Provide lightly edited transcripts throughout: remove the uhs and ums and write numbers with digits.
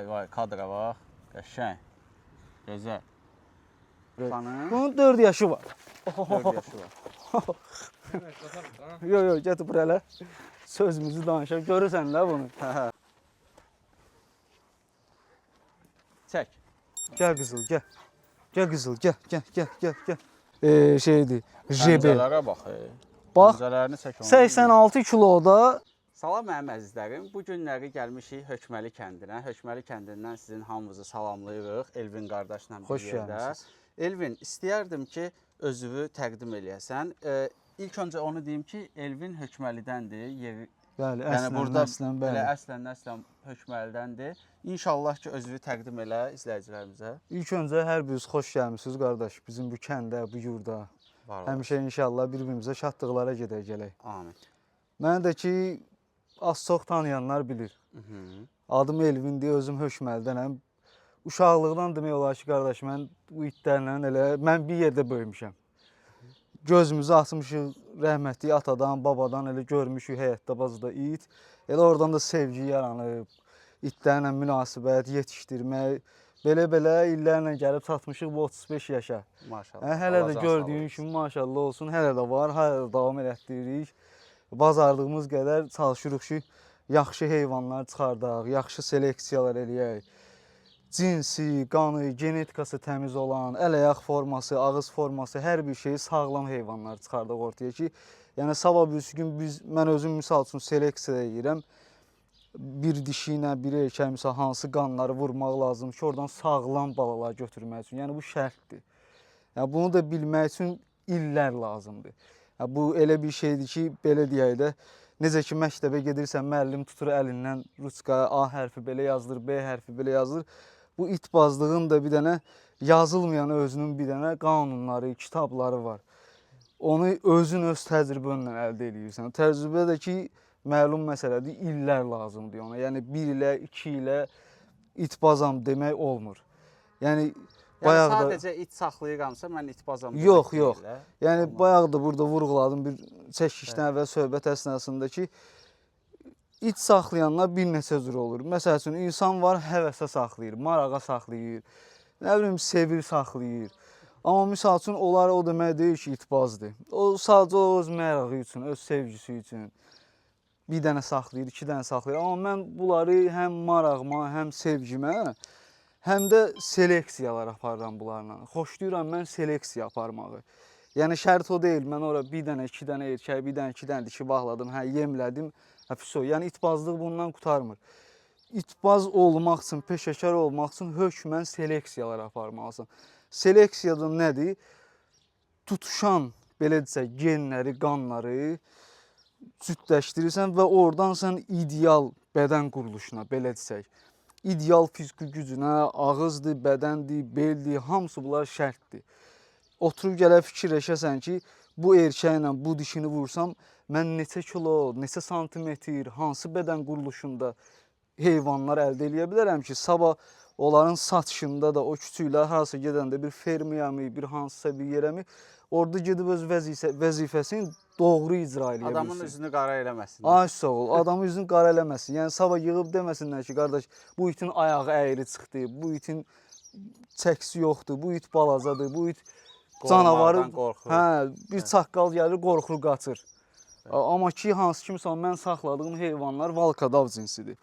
Vay, kadra bax. Qəşəng. Gözəl. Bunun 4 yaşı var. 4 yaşı var. Yox, gətir buraya. Sözümüzü danışaq. Görürsən də bunu. Çək. Gəl qızıl, gəl. Gəl qızıl, gəl. Şeydir, JB. Pəncələrə bax. Bax, Pəncələrini çək. 86 kiloda. Salam mənim əzizlərim. Bu günləri gəlmişik Hökməli kəndinə. Hökməli kəndindən sizin hamınızı salamlayırıq. Elvin qardaşla bir Xoş yerdə. gəlmisiniz. Elvin, istəyərdim ki, özünü təqdim eləyəsən. İlk öncə onu deyim ki, Elvin Hökməlidəndir. Bəli, əslən, bəli. Əslən Hökməlidəndir. İnşallah ki, özünü təqdim elə izləyicilərimizə. İlk öncə hər biriniz xoş gəlmisiniz qardaş. Bizim bu kəndə, bu yurda. Həmişə inşallah bir-birimizə şadlıqlara gedək gələk. Amin. Mənə də ki, az-çox tanıyanlar bilir. Adım Elvindir, özüm Hökməlidənəm. Uşaqlıqdan demək olar ki, qardaş, mən bu itlərlə mən bir yerdə böyümüşəm. Gözümüzü açmışıq, rəhmətli atadan, babadan elə görmüşük həyatda bazıda it. Elə oradan da sevgi yaranıb, itlərlə münasibət, yetişdirmək. Belə illərlə gəlib çatmışıq bu 35 yaşa. Maşallah. Hələ də gördüyün kimi maşallah olsun, hələ də var, hələ də davam elətdiririk. Bazardığımız qədər çalışırıq ki, yaxşı heyvanlar çıxardaq, yaxşı seleksiyalar eləyək. Cinsi, qanı, genetikası təmiz olan, əl-ayaq forması, ağız forması, hər bir şeyi sağlam heyvanlar çıxardaq ortaya ki, yəni sabah bir gün mən özüm misal üçün seleksiya edirəm. Bir dişi ilə, bir erkək misal hansı qanları vurmaq lazım ki, oradan sağlam balalar götürmək üçün. Yəni bu şərtdir. Yəni bunu da bilmək üçün illər lazımdır. Yəni bu elə bir şeydir ki, belə deyək də, necə ki məktəbə gedirsən, müəllim tutur əlindən ruçka, A hərfi belə yazılır, B hərfi belə yazılır. Bu itbazlığın da bir dənə yazılmayan özünün bir dənə qanunları, kitabları var. Onu özün öz təcrübənlə əldə edirsən. Təcrübə də ki, məlum məsələdir, illər lazımdır ona. Yəni 1 ilə, 2 ilə itbazam demək olmur. Yəni bayaq da sadəcə it saxlayıramsa mən itbazam. Yox. Yəni bayaq da burada vurğuladım bir çəkişdən əvvəl söhbət əsnasında ki, it saxlayanlar bir neçə cür olur. Məsəl üçün, insan var, həvəsə saxlayır, marağa saxlayır, nə bilim, sevir saxlayır. Amma misal üçün, onlar o demək deyil ki, itbazdır. O sadəcə öz mərağı üçün, öz sevgisi üçün bir dənə saxlayır, 2 dənə saxlayır. Amma mən bunları həm marağıma, həm sevgimə, həm də seleksiyalar aparıram bunlarla. Xoşlayıram mən seleksiya aparmağı. Yəni şərt o deyil, mən ora bir dənə, 2 dənə erkək, bir dənə, 2 dənə dişi bağladım, yemlədim. Yəni itbazlıq bundan qurtarmır. İtbaz olmaq üçün, peşəkar olmaq üçün hökmən seleksiyalar aparmalısan. Seleksiyada nədir? Tutuşan, belə desək, genləri, qanları cütləşdirirsən və oradan sən ideal bədən quruluşuna, belə desək, ideal fiziki gücünə, ağızdır, bədəndir, beldir, hamısı bunlar şərtdir. Oturub gələ fikirləşəsən ki, bu erkəklə bu dişini vursam, mən neçə kilo, neçə santimetr, hansı bədən quruluşunda heyvanlar əldə edə bilərəm ki, sabah onların satışında da o küçüklər harasa gedəndə bir fermiyamı, bir hansısa bir yerəmi, orada gedib öz vəzifəsini doğru icra edə bilsin. Adamın üzünü qara eləməsin. Ay sağ ol, adamın üzünü qara eləməsin. Yəni sabah yığıb deməsinlər ki, qardaş, bu itin ayağı əyri çıxdı, bu itin çəkisi yoxdur, bu it balacadır, bu it canavarı, bir çaqqal gəlir, qorxur, qaçır. Amma ki, hansı kimsə mən saxladığım heyvanlar valkadav cinsidir.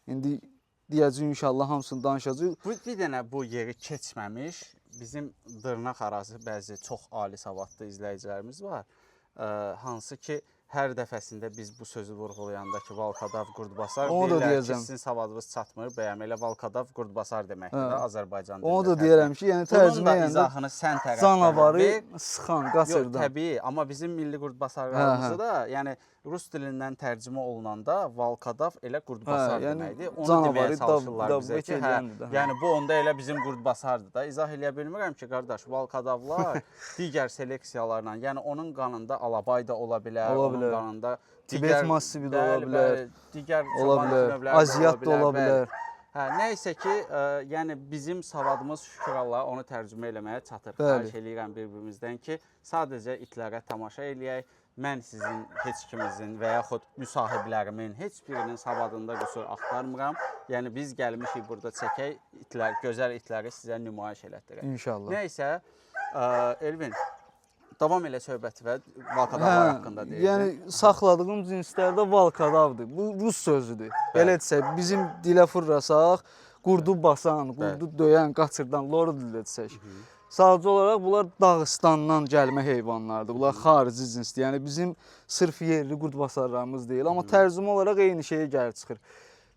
İndi deyəcəyik inşallah hamısını danışacaq. Bir dənə bu yeri keçməmiş, bizim dırnaq arası bəzi çox ali savadlı izləyicilərimiz var. Hansı ki, hər dəfəsində biz bu sözü vurğulayanda ki, valkadav qurdbasar deyirlər ki, sizin savadınız çatmır, bəyəm elə valkadav qurdbasar deməkdir də Azərbaycan dilində. Onu da deyirəm ki, yəni tərcümə edəndə izahını sən tərəfdən canavarı sıxan, qaçırdan. Yox, təbii, amma bizim milli qurdbasarlarımızı da, yəni Rus dilindən tərcümə olunanda valkadav elə qurdbasar deməkdir. Onu deməyə çalışırlar bizə ki, yəni bu onda elə bizim qurdbasardır da. İzah eləyə bilmirəm ki, qardaş, valkadavlar digər seleksiyalarla, yəni onun qanında alabay da ola bilər, onun qanında Tibet massivi də ola bilər, digər Aziyat da ola bilər. Nəysə ki, yəni bizim savadımız şükür Allah onu tərcümə eləməyə çatır. Xahiş eləyirəm bir-birimizdən ki, sadəcə itlərə tamaşa eləyək, mən sizin heç kimizin və yaxud müsahiblərimin heç birinin savadında qüsur axtarmıram. Yəni biz gəlmişik burada çəkək itlər, gözəl itləri sizə nümayiş elətdirək. İnşallah. Nəysə, Elvin, davam elə söhbəti və valkadavlar haqqında deyirdi. Yəni saxladığım cinslərdə valkadavdır. Bu rus sözüdür. Belə desək, bizim dilə fırlasaq, qurdu basan, qurdu döyən, qaçırdan, lor dildə desək. Sadəcə olaraq bunlar Dağıstandan gəlmə heyvanlardır. Bunlar xarici cinsdir. Yəni bizim sırf yerli qurdbasarlarımız deyil, amma tərcümə olaraq eyni şeyə gəlib çıxır.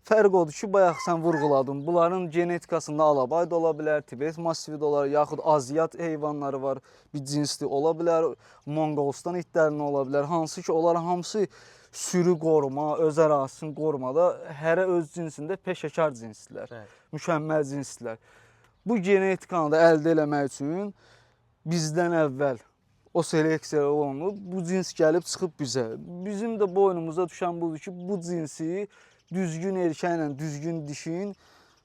Fərq odur ki, bayaq sən vurğuladın. Bunların genetikasında alabay da ola bilər, Tibet masivi də olar, yaxud aziyat heyvanları var, bir cinsli ola bilər, Monqolistan itlərinə ola bilər. Hansı ki, onlar hamısı sürü qoruma, öz ərazisini qorumada hərə öz cinsində peşəkar cinsdilər, mükəmməl cinsdilər. Bu genetikanı da əldə eləmək üçün bizdən əvvəl o seleksiya olunub, bu cins gəlib çıxıb bizə. Bizim də boynumuza düşən budur ki, bu cinsi düzgün erkəklə düzgün dişin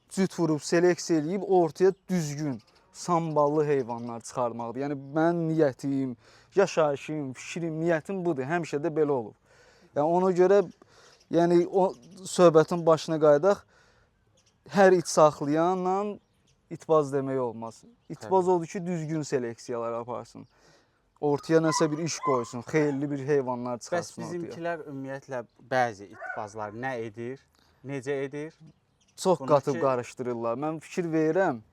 cüt vurub, seleksiya eləyib ortaya düzgün, samballı heyvanlar çıxarmaqdır. Yəni mənim niyyətim, yaşayışım, fikrim, niyyətim budur. Həmişə də belə olub. Yəni ona görə yəni o söhbətin başına qayıdaq. Hər it saxlayanla itbaz demək olmaz. İtbaz odur ki, düzgün seleksiyalar aparsın. Ortaya nəsə bir iş qoysun, xeyirli bir heyvanlar çıxarsın ortaya. Bəs bizimkilər ümumiyyətlə bəzi itbazlar nə edir, necə edir? Çox qatıb qarışdırırlar. Mən fikir verirəm.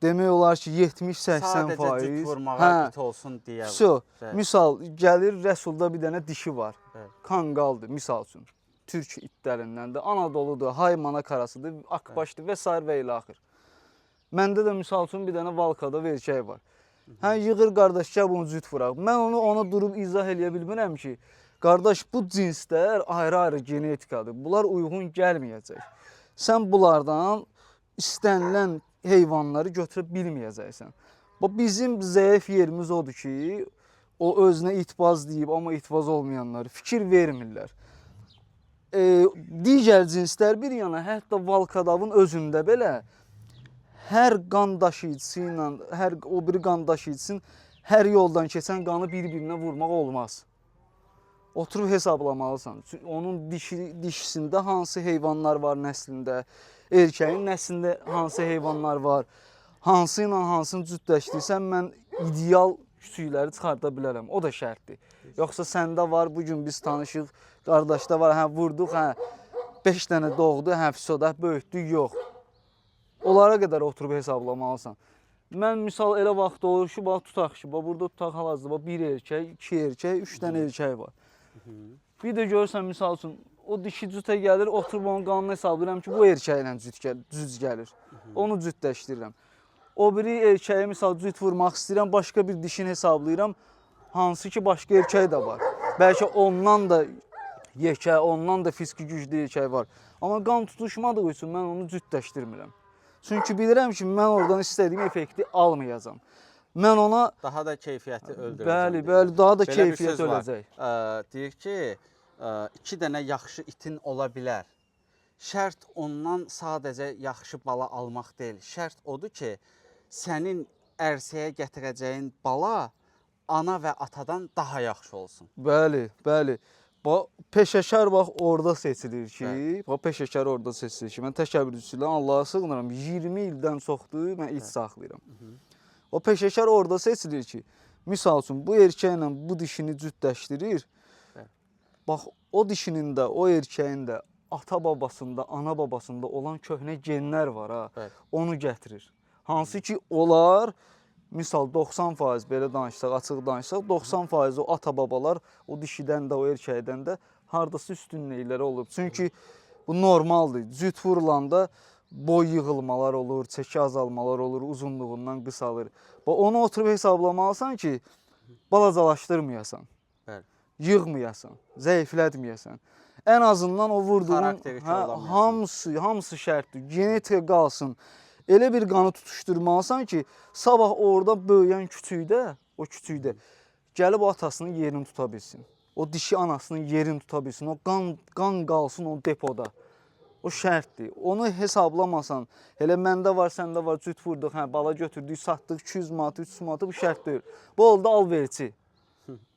Demək olar ki, 70-80%. Sadəcə cüt vurmağa it olsun deyə. Misal, gəlir Rəsulda bir dənə dişi var. Kanqaldır, misal üçün. Türk itlərindəndir, Anadoludur, Haymana karasıdır, Akbaşdır və s. və ilə axır. Məndə də misal üçün bir dənə valkada erkək var. Hə, yığır qardaş, gəl bunu cüt vuraq. Mən ona durub izah eləyə bilmirəm ki, qardaş, bu cinslər ayrı-ayrı genetikadır. Bunlar uyğun gəlməyəcək. Sən bunlardan istənilən heyvanları götürə bilməyəcəksən. Bizim zəif yerimiz odur ki, o özünə itbaz deyib, amma itbaz olmayanlar fikir vermirlər. Digər cinslər bir yana, hətta valkadavın özündə belə hər qan daşıyıcısı ilə, o biri qan daşıyıcısının hər yoldan keçən qanı bir-birinə vurmaq olmaz. Oturub hesablamalısan. Onun dişisində hansı heyvanlar var nəslində, erkəyin nəslində hansı heyvanlar var, hansı ilə hansını cütləşdirsən, mən ideal küçükləri çıxarda bilərəm. O da şərtdir. Yoxsa səndə var, bugün biz tanışıq, qardaşda var, hə, vurduq, hə, 5 dənə doğdu, hə, fisoda böyütdük, yox. Onlara qədər oturub hesablamalısan. Mən misal elə vaxt olur ki, tutaq ki, burada tutaq hal-hazırda bir erkək, 2 erkək, 3 dənə erkək var. Bir də görürsən, misal üçün, o dişi cütə gəlir, oturub onun qanını hesablayıram ki, bu erkəklə cüt gəlir. Onu cütləşdirirəm. O biri erkəyə misal cüt vurmaq istəyirəm, başqa bir dişini hesablayıram, hansı ki, başqa erkək də var. Bəlkə ondan da yekə, ondan da fiziki güclü erkək var. Amma qan tutuşmadığı üçün mən onu cütləşdirmirəm. Çünki bilirəm ki, mən oradan istədiyim effekti almayacam. Mən ona... Daha da keyfiyyəti öldürəcəm. Bəli, bəli, daha da keyfiyyət öləcək. Deyir ki, 2 dənə yaxşı itin ola bilər. Şərt ondan sadəcə yaxşı bala almaq deyil. Şərt odur ki, sənin ərsəyə gətirəcəyin bala ana və atadan daha yaxşı olsun. Bəli, bəli. Peşəkar bax orada seçilir ki, peşəkar orada seçilir ki, mən təkəbbürçüylə Allaha sığınıram, 20 ildən çoxdur mən it saxlayıram. O peşəkar orada seçilir ki, misal üçün bu erkəklə bu dişini cütləşdirir, bax o dişinin də, o erkəyin də ata babasında, ana babasında olan köhnə genlər var ha, onu gətirir. Hansı ki, onlar... Misal 90% belə danışsaq, açıq danışsaq, 90% o ata-babalar o dişidən də, o erkəkdən də hardasa üstünlükləri olub. Çünki bu normaldır. Cüt vurulanda boy yığılmalar olur, çəki azalmalar olur, uzunluğundan qısalır. Onu oturub hesablamalısan ki, balacalaşdırmayasan, yığmayasan, zəiflətməyəsən. Ən azından o vurduğun hamısı şərtdir, genetika qalsın. Elə bir qanı tutuşturmalısan ki, sabah orada böyüyən küçükdə, o küçükdə gəlib atasının yerini tuta bilsin. O dişi anasının yerini tuta bilsin. O qan qalsın o depoda. O şərtdir. Onu hesablamasan, elə məndə var, səndə var, cüt vurduq, hə, bala götürdük, satdıq 200 manat, 300 manat, bu şərt deyil. Bu oldu alverçi.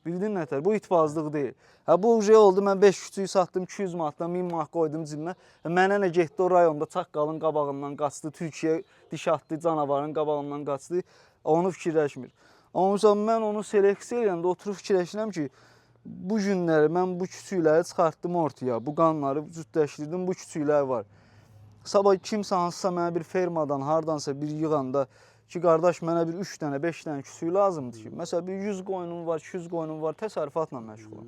Bildin nətər? Bu itibazlıq deyil. Hə bu oldu, mən 5 küçüyü satdım, 200 manatdan 1000 manat qoydum cibimə. Mənə nə getdi o rayonda çaqqalın qabağından qaçdı, Türkiyə diş atdı, canavarın qabağından qaçdı. Onu fikirləşmir. Amma məsələn, mən onu seleksiya eləyəndə oturub fikirləşirəm ki, bu günləri mən bu küçükləri çıxartdım ortaya, bu qanları cütləşdirdim, bu küçüklər var. Sabah kimsə hansısa mənə bir fermadan, hardansa bir yığanda ki, qardaş mənə bir 3 dənə, 5 dənə küçük lazımdır ki, məsələn, bir 100 qoyunum var, 200 qoyunum var, təsərrüfatla məşğulam.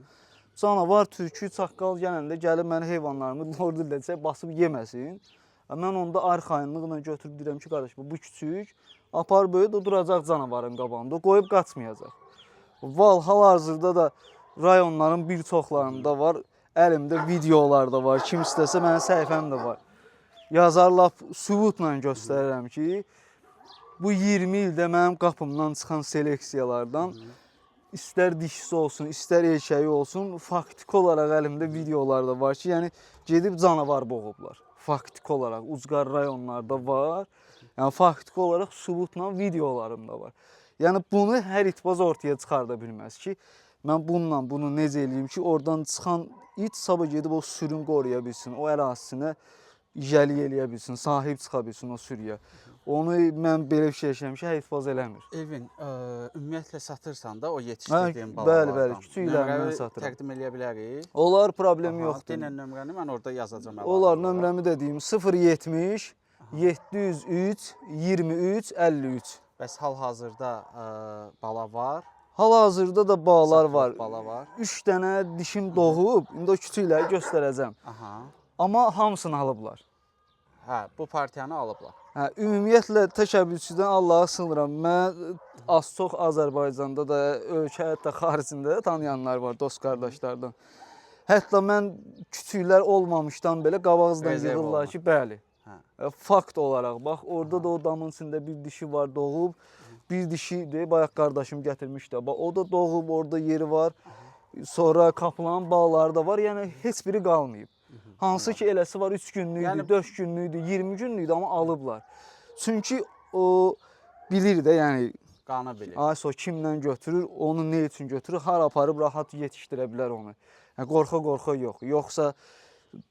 Canavar, tülkü, çaqqal gələndə gəlib məni heyvanlarımı lord edəcək, basıb yeməsin. Mən onda arxayınlıqla götürüb deyirəm ki, qardaş, bu küçük apar böyü də duracaq canavarın qabağında, qoyub qaçmayacaq. Hal-hazırda da rayonların bir çoxlarında var, əlimdə videolar da var, kim istəsə mənim səhifəm də var. Yazarlar sübutla göstərirəm ki, bu 20 ildə mənim qapımdan çıxan seleksiyalardan istər dişisi olsun, istər erkəyi olsun, faktiki olaraq əlimdə videolar da var ki, yəni gedib canavar boğublar. Faktiki olaraq ucqar rayonlarda var. Yəni faktiki olaraq sübutla videolarım da var. Yəni bunu hər itibaz ortaya çıxarda bilməz ki, mən bununla bunu necə eləyim ki, oradan çıxan it sabah gedib o sürün qoruya bilsin, o ərazisinə icəlik eləyə bilsin, sahib çıxa bilsin o sürüyə. Onu mən belə fikirləşirəm ki, hər itibaz eləmir. Evin ümumiyyətlə satırsan da o yetişdirdiyin balalardan. Bəli, küçüklərindən satıram. Təqdim eləyə bilərik. Olar, problem yoxdur. Denən nömrəni mən orada yazacağam. Olar, nömrəmi də deyim, 070 703 23 53. Bəs hal-hazırda bala var? Hal-hazırda da balalar var. Bala var. 3 dənə dişim doğub, indi o küçükləri göstərəcəm. Amma hamısını alıblar. Hə, bu partiyanı alıblar. Hə, ümumiyyətlə təşəbbüsçüdən Allaha sığınıram. Mən az-çox Azərbaycanda da, ölkə hətta xaricində də tanıyanlar var, dost qardaşlardan. Hətta mən küçüklər olmamışdan belə qabağızdan yığırlar ki, bəli. Fakt olaraq, bax, orada da o damın içində bir dişi var, doğub. Bir dişidir, bayaq qardaşım gətirmişdi. Bax, o da doğub, orada yeri var. Sonra kapılan balaları da var, yəni heç biri qalmayıb. Hansı ki eləsi var 3 günlük idi, 4 günlük idi, 20 günlük idi, amma alıblar. Çünki o bilir də, yəni qanı bilir. Ayso kimdən götürür, onu nə üçün götürür, har aparıb rahat yetişdirə bilər onu. Yəni qorxa-qorxa yox. Yoxsa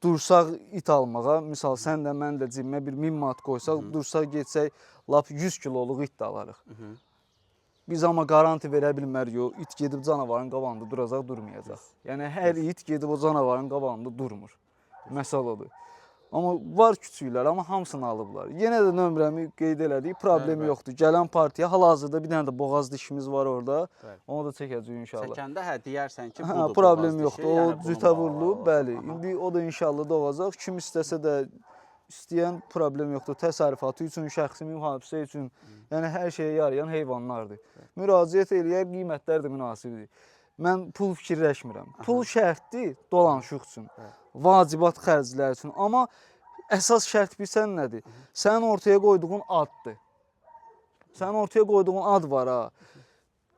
dursaq it almağa, misal sən də mən də cibimə bir 1000 manat qoysaq, dursaq getsək lap 100 kiloluq it də alarıq. Biz amma garanti verə bilmərik, it gedib canavarın qabağında duracaq, durmayacaq. Yəni hər it gedib o canavarın qabağında durmur. Məsəl odur. Amma var küçüklər, amma hamısını alıblar. Yenə də nömrəmi qeyd elədik, problem yoxdur. Gələn partiya, hal-hazırda bir dənə də boğaz dişimiz var orada. Onu da çəkəcəyik inşallah. Çəkəndə deyərsən ki, budur problem yoxdur. O cütə vurulub, bəli. İndi o da inşallah doğacaq. Kim istəsə də istəyən problem yoxdur. Təsərrüfatı üçün, şəxsi mühafizə üçün, yəni hər şeyə yarayan heyvanlardır. Müraciət eləyər, qiymətlər də münasibdir. Mən pul fikirləşmirəm. Pul şərtdir dolanışıq üçün, vacibat xərclər üçün. Amma əsas şərt bilsən nədir? Sənin ortaya qoyduğun addır. Sənin ortaya qoyduğun ad var ha.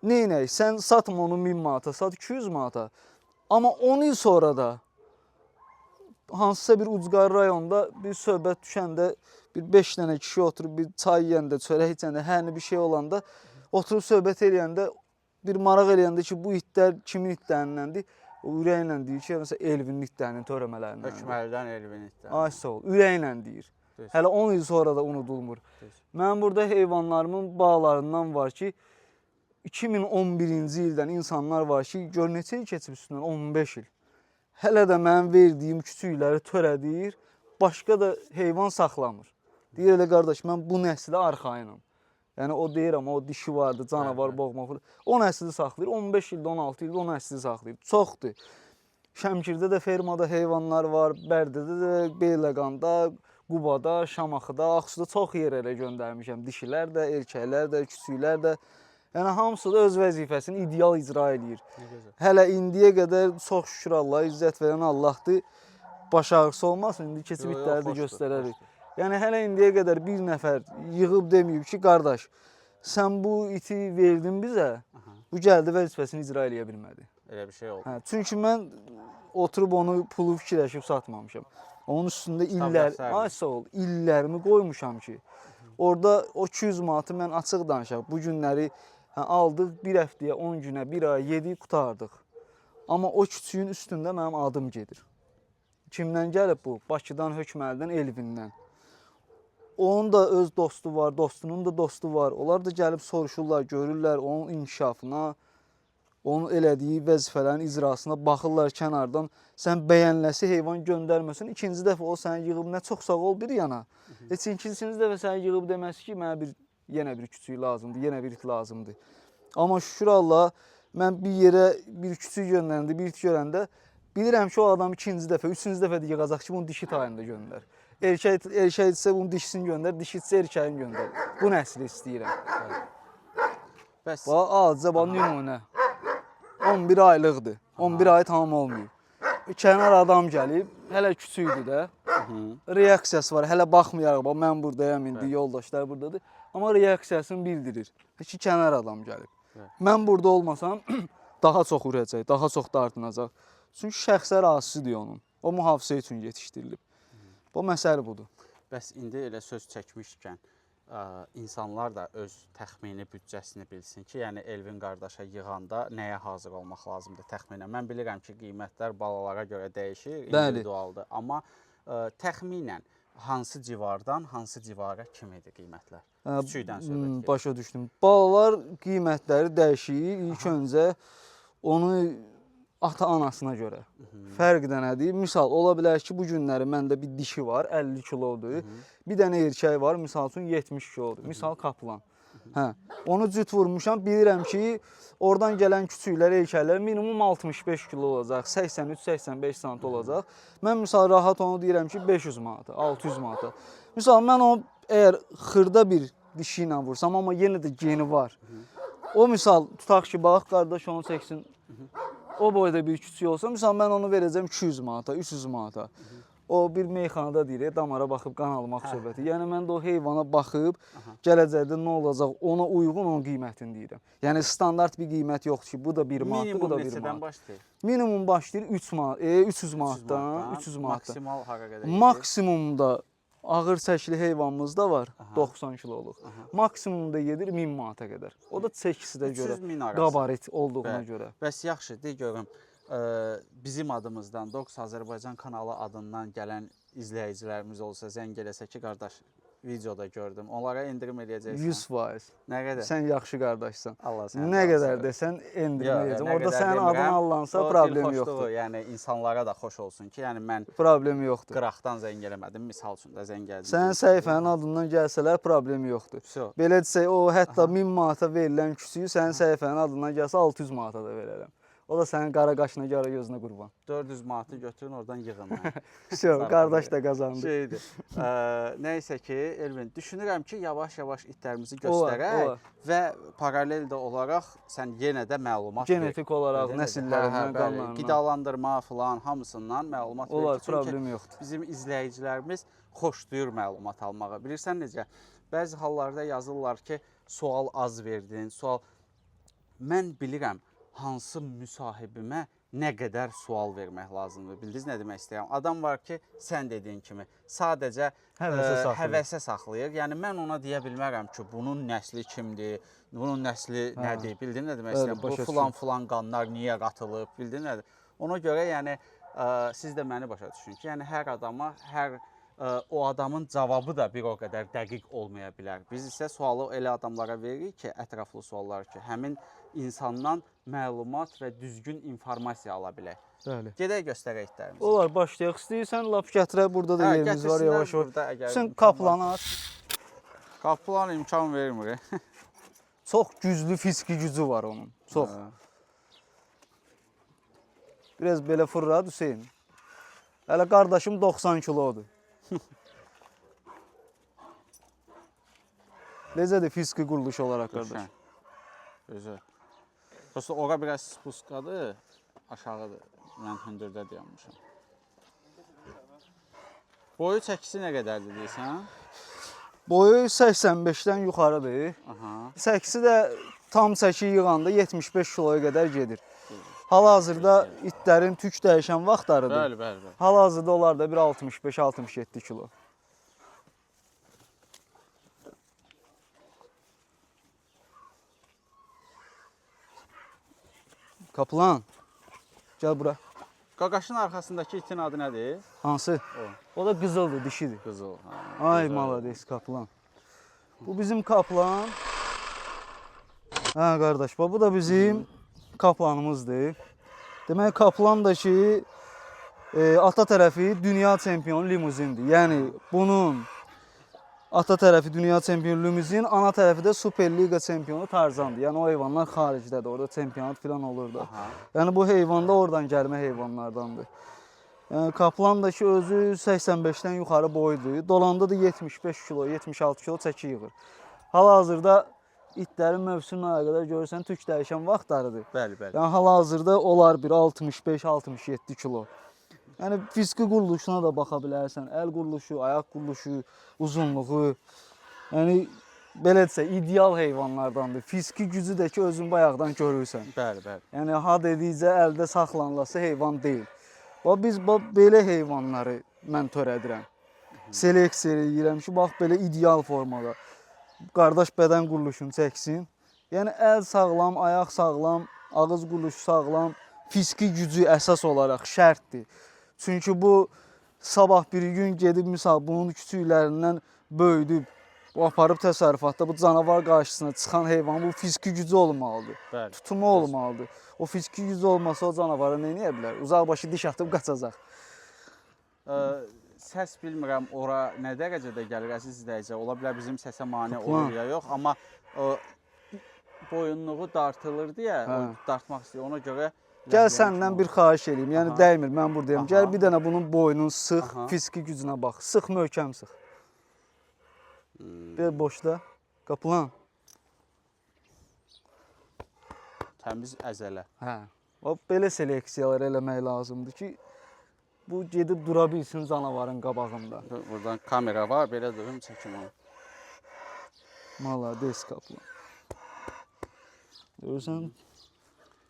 Neynək? Sən satma onu 1000 manata, sat 200 manata. Amma 10 il sonra da hansısa bir ucqar rayonda bir söhbət düşəndə bir 5 dənə kişi oturub bir çay yeyəndə, çörək içəndə, hər bir şey olanda oturub söhbət eləyəndə bir maraq eləyəndə ki, bu itlər kimin itlərindəndir? O ürəklə deyir ki, məsələn, Elvinin itlərinin törəmələrindən. Hökmərdən Elvin itləri. Ay sağ ol, ürəklə deyir. Hələ 10 il sonra da unudulmur. Mənim burada heyvanlarımın bağlarından var ki, 2011-ci ildən insanlar var ki, gör neçə il keçib üstündən, 15 il. Hələ də mənim verdiyim küçükləri törədir, başqa da heyvan saxlamır. Deyir elə qardaş, mən bu nəslə arxayınam. Yəni o deyirəm, o dişi vardı, canavar boğmaq. O nəsli saxlayır, 15 ildə, 16 ildə o nəsli saxlayır. Çoxdur. Şəmkirdə də fermada heyvanlar var, Bərdədə də, Beyləqanda, Qubada, Şamaxıda, Ağsuda çox yerlərə göndərmişəm. Dişilər də, erkəklər də, küçüklər də. Yəni hamısı da öz vəzifəsini ideal icra edir. Hələ indiyə qədər çox şükür Allah, izzət verən Allahdır. Baş ağrısı olmasın, indi keçib itləri də göstərərik. Yəni hələ indiyə qədər bir nəfər yığıb deməyib ki, qardaş, sən bu iti verdin bizə, bu gəldi vəzifəsini icra eləyə bilmədi. Elə bir şey oldu. Çünki mən oturub onu pulu fikirləşib satmamışam. Onun üstündə illərimi qoymuşam ki, orada o 200 manatı mən açıq danışaq. Bu günləri Hə, aldıq bir həftəyə, 10 günə, bir aya yedik, qutardıq. Amma o küçüyün üstündə mənim adım gedir. Kimdən gəlib bu? Bakıdan, Hökməlidən, Elvindən. Onun da öz dostu var, dostunun da dostu var. Onlar da gəlib soruşurlar, görürlər onun inkişafına, onun elədiyi vəzifələrin icrasına baxırlar kənardan. Sən bəyənləsi heyvan göndərməsin. İkinci dəfə o səni yığıb nə çox sağ ol bir yana. Heç ikinci dəfə səni yığıb deməsi ki, mənə yenə bir küçük lazımdır, yenə bir it lazımdır. Amma şükür Allah, mən bir yerə bir küçük göndərəndə, bir it görəndə bilirəm ki, o adam ikinci dəfə, üçüncü dəfə də yığacaq ki, bunu dişi tayında göndər. Erkəkdirsə bunu dişisini göndər, dişidirsə erkəyin göndər. Bu nəsli istəyirəm. Bəs azca bax nümunə. 11 aylıqdır. 11 ay tamam olmayıb. Kənar adam gəlib, hələ küçükdür də. Reaksiyası var. Hələ baxmayaraq, bax mən buradayam indi, yoldaşlar buradadır. Amma reaksiyasını bildirir ki, kənar adam gəlib. Mən burada olmasam daha çox uracaq, daha çox dartınacaq. Çünki şəxsə razısıdır onun. O mühafizə üçün yetişdirilib. Bu məsələ budur. Bəs indi elə söz çəkmişkən insanlar da öz təxmini büdcəsini bilsin ki, yəni Elvin qardaşa yığanda nəyə hazır olmaq lazımdır təxminən. Mən bilirəm ki, qiymətlər balalara görə dəyişir, individualdır. Amma təxminən hansı civardan, hansı civara kimidir qiymətlər? Küçükdən söhbət gedir. Başa düşdüm. Balalar qiymətləri dəyişir. İlk öncə onu ata-anasına görə. Fərq də nədir? Misal, ola bilər ki, bu günləri məndə bir dişi var, 50 kilodur. Bir dənə erkək var, misal üçün 70 kilodur. Misal kaplan. Onu cüt vurmuşam, bilirəm ki, oradan gələn küçüklər, erkəklər minimum 65 kilo olacaq, 83-85 sant olacaq. Mən misal rahat onu deyirəm ki, 500 manata, 600 manata. Misal, mən onu əgər xırda bir dişi ilə vursam, amma yenə də geni var. O misal, tutaq ki, bax, qardaş onu çəksin. O boyda bir küçük olsa, misal mən onu verəcəm 200 manata, 300 manata. O bir meyxanada deyir, damara baxıb qan almaq söhbəti. Yəni mən də o heyvana baxıb, gələcəkdə nə olacaq, ona uyğun onun qiymətini deyirəm. Yəni standart bir qiymət yoxdur ki, bu da 1 manatdır, bu da 1 manat. Minimum neçədən başlayır? Minimum başlayır 300 manatdan, 300 manatdan. Maksimal hara qədər? Maksimumda ağır çəkili heyvanımız da var, 90 kiloluq. Maksimumda gedir 1000 manata qədər. O da çəkisi də görə, qabarit olduğuna görə. Bəs yaxşı, deyə görüm, bizim adımızdan, Dogs Azərbaycan kanalı adından gələn izləyicilərimiz olsa, zəng eləsə ki, qardaş, videoda gördüm, onlara endirim eləyəcəksən. 100%. Nə qədər? Sən yaxşı qardaşsan. Allah səni nə qədər desən endirim eləyəcəm. Orada sənin adın allansa problemi yoxdur. Yəni insanlara da xoş olsun ki, yəni mən problemi yoxdur. Qıraqdan zəng eləmədim, misal üçün də zəng gəldim. Sənin səhifənin adından gəlsələr problemi yoxdur. Belə desək, o hətta 1000 manata verilən küçüyü sənin səhifənin adından gəlsə 600 manata da verərəm. O da sənin qara qaşına, qara gözünə qurban. 400 manatı götürün, oradan yığın. Qardaş da qazandı. Şeydir. Nəysə ki, Elvin, düşünürəm ki, yavaş-yavaş itlərimizi göstərək və paralel də olaraq sən yenə də məlumat ver. Genetik olaraq nəsillərindən, qanlarından. Qidalandırma filan, hamısından məlumat ver. Olar, problem yoxdur. Bizim izləyicilərimiz xoşlayır məlumat almağı. Bilirsən necə? Bəzi hallarda yazırlar ki, sual az verdin, sual... Mən bilirəm, hansı müsahibimə nə qədər sual vermək lazımdır. Bildiniz nə demək istəyirəm? Adam var ki, sən dediyin kimi sadəcə həvəsə saxlayır. Yəni mən ona deyə bilmərəm ki, bunun nəsli kimdir, bunun nəsli nədir? Bildin nə demək istəyirəm? Bu filan qanlar niyə qatılıb? Bildin nədir? Ona görə yəni siz də məni başa düşün ki, yəni hər adama, o adamın cavabı da bir o qədər dəqiq olmaya bilər. Biz isə sualı elə adamlara veririk ki, ətraflı suallar ki, həmin insandan məlumat və düzgün informasiya ala bilək. Gedək göstərək itlərimizi. Olar, başlayaq. İstəyirsən, lap gətirək, burada da yerimiz var, yavaş-yavaş. Sən kaplanı aç. Kaplan imkan vermir. Çox güclü fiziki gücü var onun, çox. Biraz belə fırlat Hüseyin. Hələ qardaşım 90 kilodur. Necədir fiziki quruluş olaraq qardaş? Gözəl. Prosta ora biraz spuskadır, aşağıdır. Mən hündürdə dayanmışam. Boyu çəkisi nə qədərdir deyirsən? Boyu 85-dən yuxarıdır. Çəkisi də tam çəki yığanda 75 kiloya qədər gedir. Hal-hazırda itlərin tük dəyişən vaxtlarıdır. Bəli. Hal-hazırda onlar da bir 65-67 kilo. Kaplan. Gel bura. Qaqaşın arxasındakı itin adı nədir? Hansı? O. O da qızıldır, dişidir. Qızıl. Ay malades kaplan. Bu bizim kaplan. Ha qardaş, bu da bizim kaplanımızdır. Demək kaplan da ki ata tərəfi dünya çempionu limuzindir. Yəni bunun ata tərəfi dünya çempionu limuzin, ana tərəfi də Super Liqa çempionu Tarzandır. Yəni o heyvanlar xaricdədir, orada çempionat falan olur da. Yəni bu heyvan da oradan gəlmə heyvanlardandır. Yəni kaplan da ki özü 85-dən yuxarı boyudur. Dolanda da 75 kilo, 76 kilo çəki yığır. Hal-hazırda itlərin mövsümünə qədər görürsən tük dəyişən vaxtlarıdır. Bəli, bəli. Yəni hal-hazırda onlar bir 65-67 kilo. Yəni fiziki quruluşuna da baxa bilərsən. Əl quruluşu, ayaq quruluşu, uzunluğu. Yəni belə desə ideal heyvanlardandır. Fiziki gücü də ki özün bayaqdan görürsən. Bəli, bəli. Yəni ha dedikcə əldə saxlanılası heyvan deyil. Biz belə heyvanları mən törədirəm. Seleksiya edirəm ki, bax belə ideal formada. Qardaş bədən quruluşunu çəksin. Yəni əl sağlam, ayaq sağlam, ağız quruluşu sağlam, fiziki gücü əsas olaraq şərtdir. Çünki bu sabah bir gün gedib misal bunun küçüklərindən böyüdüb, aparıb təsərrüfatda bu canavar qarşısına çıxan heyvan bu fiziki gücü olmalıdır. Bəli. Tutumu olmalıdır. O fiziki gücü olmasa o canavara nə edə bilər? Uzaqbaşı diş atıb qaçacaq. Səs bilmirəm ora nə dərəcədə gəlir əziz izləyicilər. Ola bilər bizim səsə mane olur ya yox, amma boyunluğu dartılır deyə, dartmaq istəyir. Ona görə gəl səndən bir xahiş eləyim. Yəni dəymir, mən buradayım. Gəl bir dənə bunun boynunu sıx, fiziki gücünə bax. Sıx, möhkəm sıx. Bir boşda. Kaplan. Təmiz əzələ. Hə. Belə seleksiyalar eləmək lazımdır ki, bu gedib dura bilsin canavarın qabağında. Buradan kamera var, belə durum çəkim onu. Malades kaplan. Görürsən,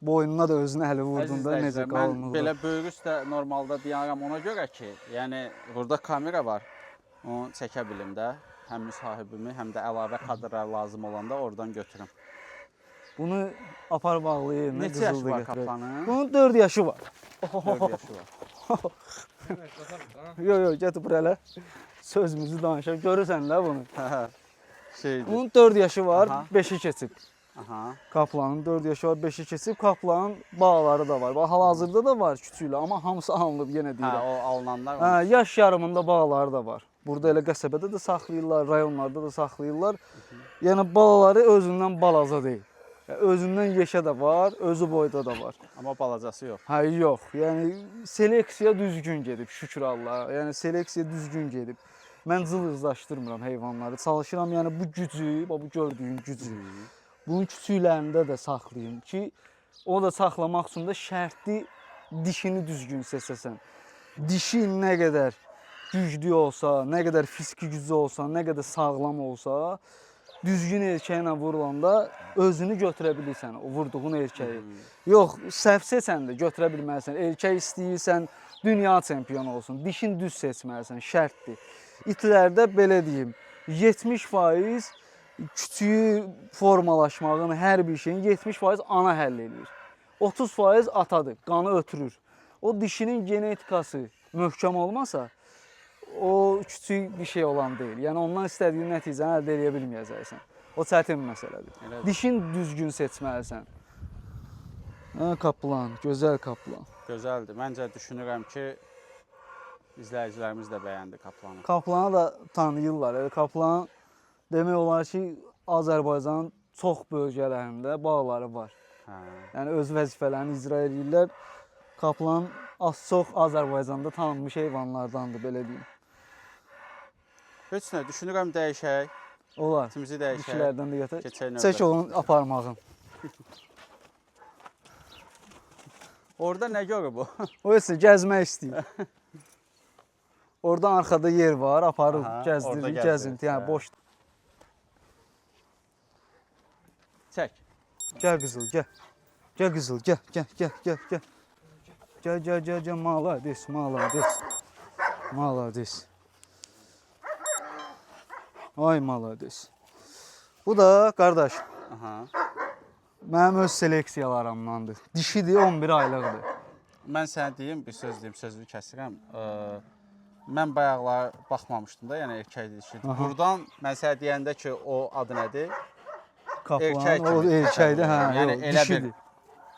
boynuna da özünü əli vurduğunda necə qalınlığı var. Mən belə böyük üstə normalda deyirəm ona görə ki, yəni burada kamera var, onu çəkə bilim də. Həm müsahibimi, həm də əlavə kadrlar lazım olanda oradan götürüm. Bunu apar bağlayır. Neçə yaşı var kaplanın? Bunun 4 yaşı var. 4 yaşı var. Yox, gətir buraya. Sözümüzü danışaq. Görürsən də bunu. Şeydir. Bunun 4 yaşı var, 5-i keçib. Kaplanın 4 yaşı var, 5-i keçib. Kaplanın bağları da var. Hal-hazırda da var küçüklə, amma hamısı alınıb yenə deyirəm. O alınanlar var. Yaş yarımında bağları da var. Burada elə qəsəbədə də saxlayırlar, rayonlarda da saxlayırlar. Yəni balaları özündən balaca deyil. Özündən yeşə də var, özü boyda da var. Amma balacası yox. Yox. Yəni seleksiya düzgün gedib, şükür Allaha. Yəni seleksiya düzgün gedib. Mən cılızlaşdırmıram heyvanları. Çalışıram yəni bu gücü, bu gördüyün gücü bunun küçüklərində də saxlayım ki, o da saxlamaq üçün də şərtli dişini düzgün seçəsən. Dişi nə qədər güclü olsa, nə qədər fiziki gücü olsa, nə qədər sağlam olsa, düzgün erkəklə vurulanda özünü götürə bilirsən, o vurduğun erkəyi. Yox, səhv seçən də götürə bilməlisən. Erkək istəyirsən, dünya çempionu olsun. Dişin düz seçməlisən, şərtdir. İtlərdə belə deyim, 70% küçüyü formalaşmağın, hər bir şeyin 70% ana həll edir. 30% atadır, qanı ötürür. O dişinin genetikası möhkəm olmasa, o küçük bir şey olan deyil. Yəni ondan istədiyin nəticəni əldə edə bilməyəcəksən. O çətin məsələdir. Elədir. Dişin düzgün seçməlisən. Kaplan, gözəl kaplan. Gözəldir. Məncə düşünürəm ki, izləyicilərimiz də bəyəndi kaplanı. Kaplanı da tanıyırlar. Kaplan demək olar ki, Azərbaycanın çox bölgələrində bağları var. Yəni öz vəzifələrini icra edirlər. Kaplan az-çox Azərbaycanda tanınmış heyvanlardandır, belə deyim. Heç nə, düşünürəm dəyişək. Olar. İtimizi dəyişək. Dişlərdən də gətir. Keçək növbə. Çək onun aparmağın. Orada nə görür bu? O isə gəzmək istəyir. Oradan arxada yer var, aparır, gəzdirir, gəzinti, yəni boş. Çək. Gəl qızıl, gəl. Gəl qızıl, gəl, gəl, gəl, gəl, gəl. Gəl, gəl, gəl, gəl, malades, malades. Malades. Ay malades. Bu da qardaş. Mənim öz seleksiyalarımdandır. Dişidir, 11 aylıqdır. Mən sənə deyim, bir söz deyim, sözünü kəsirəm. Mən bayaqlar baxmamışdım da, yəni erkək dişi. Buradan mən sənə deyəndə ki, o adı nədir? Kaplan, o erkəkdir, hə, yəni elə dişidir.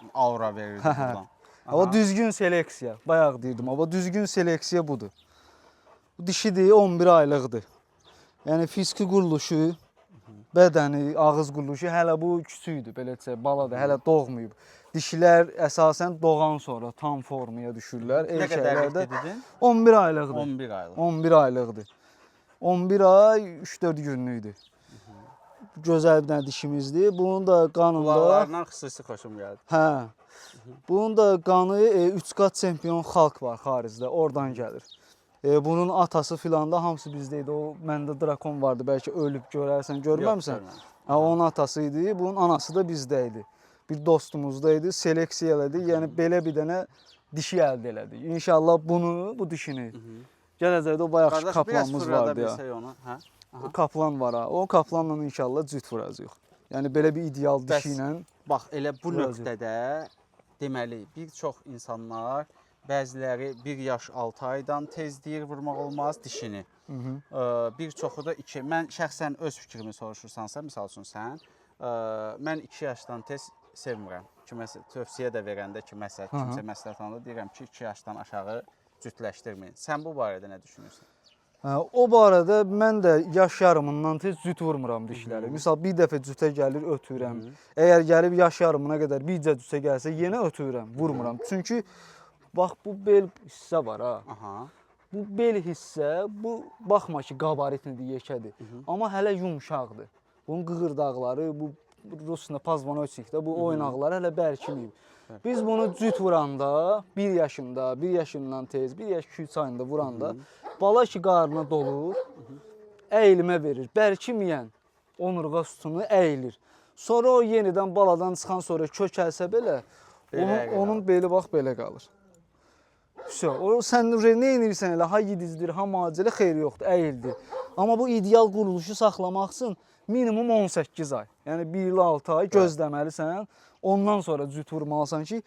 bir aura verirdi buradan. O düzgün seleksiya, bayaq deyirdim, o düzgün seleksiya budur. Dişidir, 11 aylıqdır. Yəni fiziki quruluşu, bədəni, ağız quruluşu hələ bu küçükdür, belə desək, baladır, hələ doğmayıb. Dişilər əsasən doğan sonra tam formaya düşürlər. Nə qədərlikdir dedin? 11 aylıqdır. 11 aylıq. 11 aylıqdır. 11 ay 3-4 günlükdür. Gözəl bir dənə dişimizdir. Bunun da qanında... Qulaqlarından xüsusi xoşum gəldi. Hə. Bunun da qanı 3 qat çempion xalq var xaricdə, oradan gəlir. Bunun atası filan da hamısı bizdə idi. O məndə drakon vardı, bəlkə ölüb görərsən, görməmsən? Ha, onun atası idi, bunun anası da bizdə idi. Bir dostumuzda idi, seleksiya elədi. Yəni belə bir dənə dişi əldə elədi. İnşallah bunu, bu dişini. Gələcəkdə o bayaq kaplanımız vardı ya. Hə? Kaplan var ha. O kaplanla inşallah cüt vuracaq. Yəni belə bir ideal dişi ilə. Bax, elə bu nöqtədə deməli, bir çox insanlar, bəziləri 1 yaş 6 aydan tez deyir vurmaq olmaz dişini. Bir çoxu da 2. Mən şəxsən öz fikrimi soruşursansa, misal üçün sən, mən 2 yaşdan tez sevmirəm. Kiməsə tövsiyə də verəndə ki, kimsə məsləhət alanda deyirəm ki, 2 yaşdan aşağı cütləşdirməyin. Sən bu barədə nə düşünürsən? O barədə mən də yaş yarımından tez cüt vurmuram dişləri. Misal bir dəfə cütə gəlir, ötürəm. Əgər gəlib yaş yarımına qədər bircə cütə gəlsə, yenə ötürəm, vurmuram. Çünki bax bu bel hissə var ha. Bu bel hissə, bu baxma ki, qabaritlidir, yekədir. Amma hələ yumşaqdır. Bunun qığırdaqları, bu Rusunda pazvanoçikdə bu oynaqları hələ bərkiməyib. Biz bunu cüt vuranda, 1 yaşında, 1 yaşından tez, 1 yaş 2-3 ayında vuranda bala ki qarnına dolur, əyilmə verir. Bərkiməyən onurğa sütunu əyilir. Sonra o yenidən baladan çıxan sonra kökəlsə belə, onun beli bax belə qalır. Sən nə edirsən elə, ha yedizdir, ha macələ xeyri yoxdur, əyildir. Amma bu ideal quruluşu saxlamaq üçün minimum 18 ay, yəni 1 il 6 ay gözləməlisən. Ondan sonra cüt vurmalısan ki,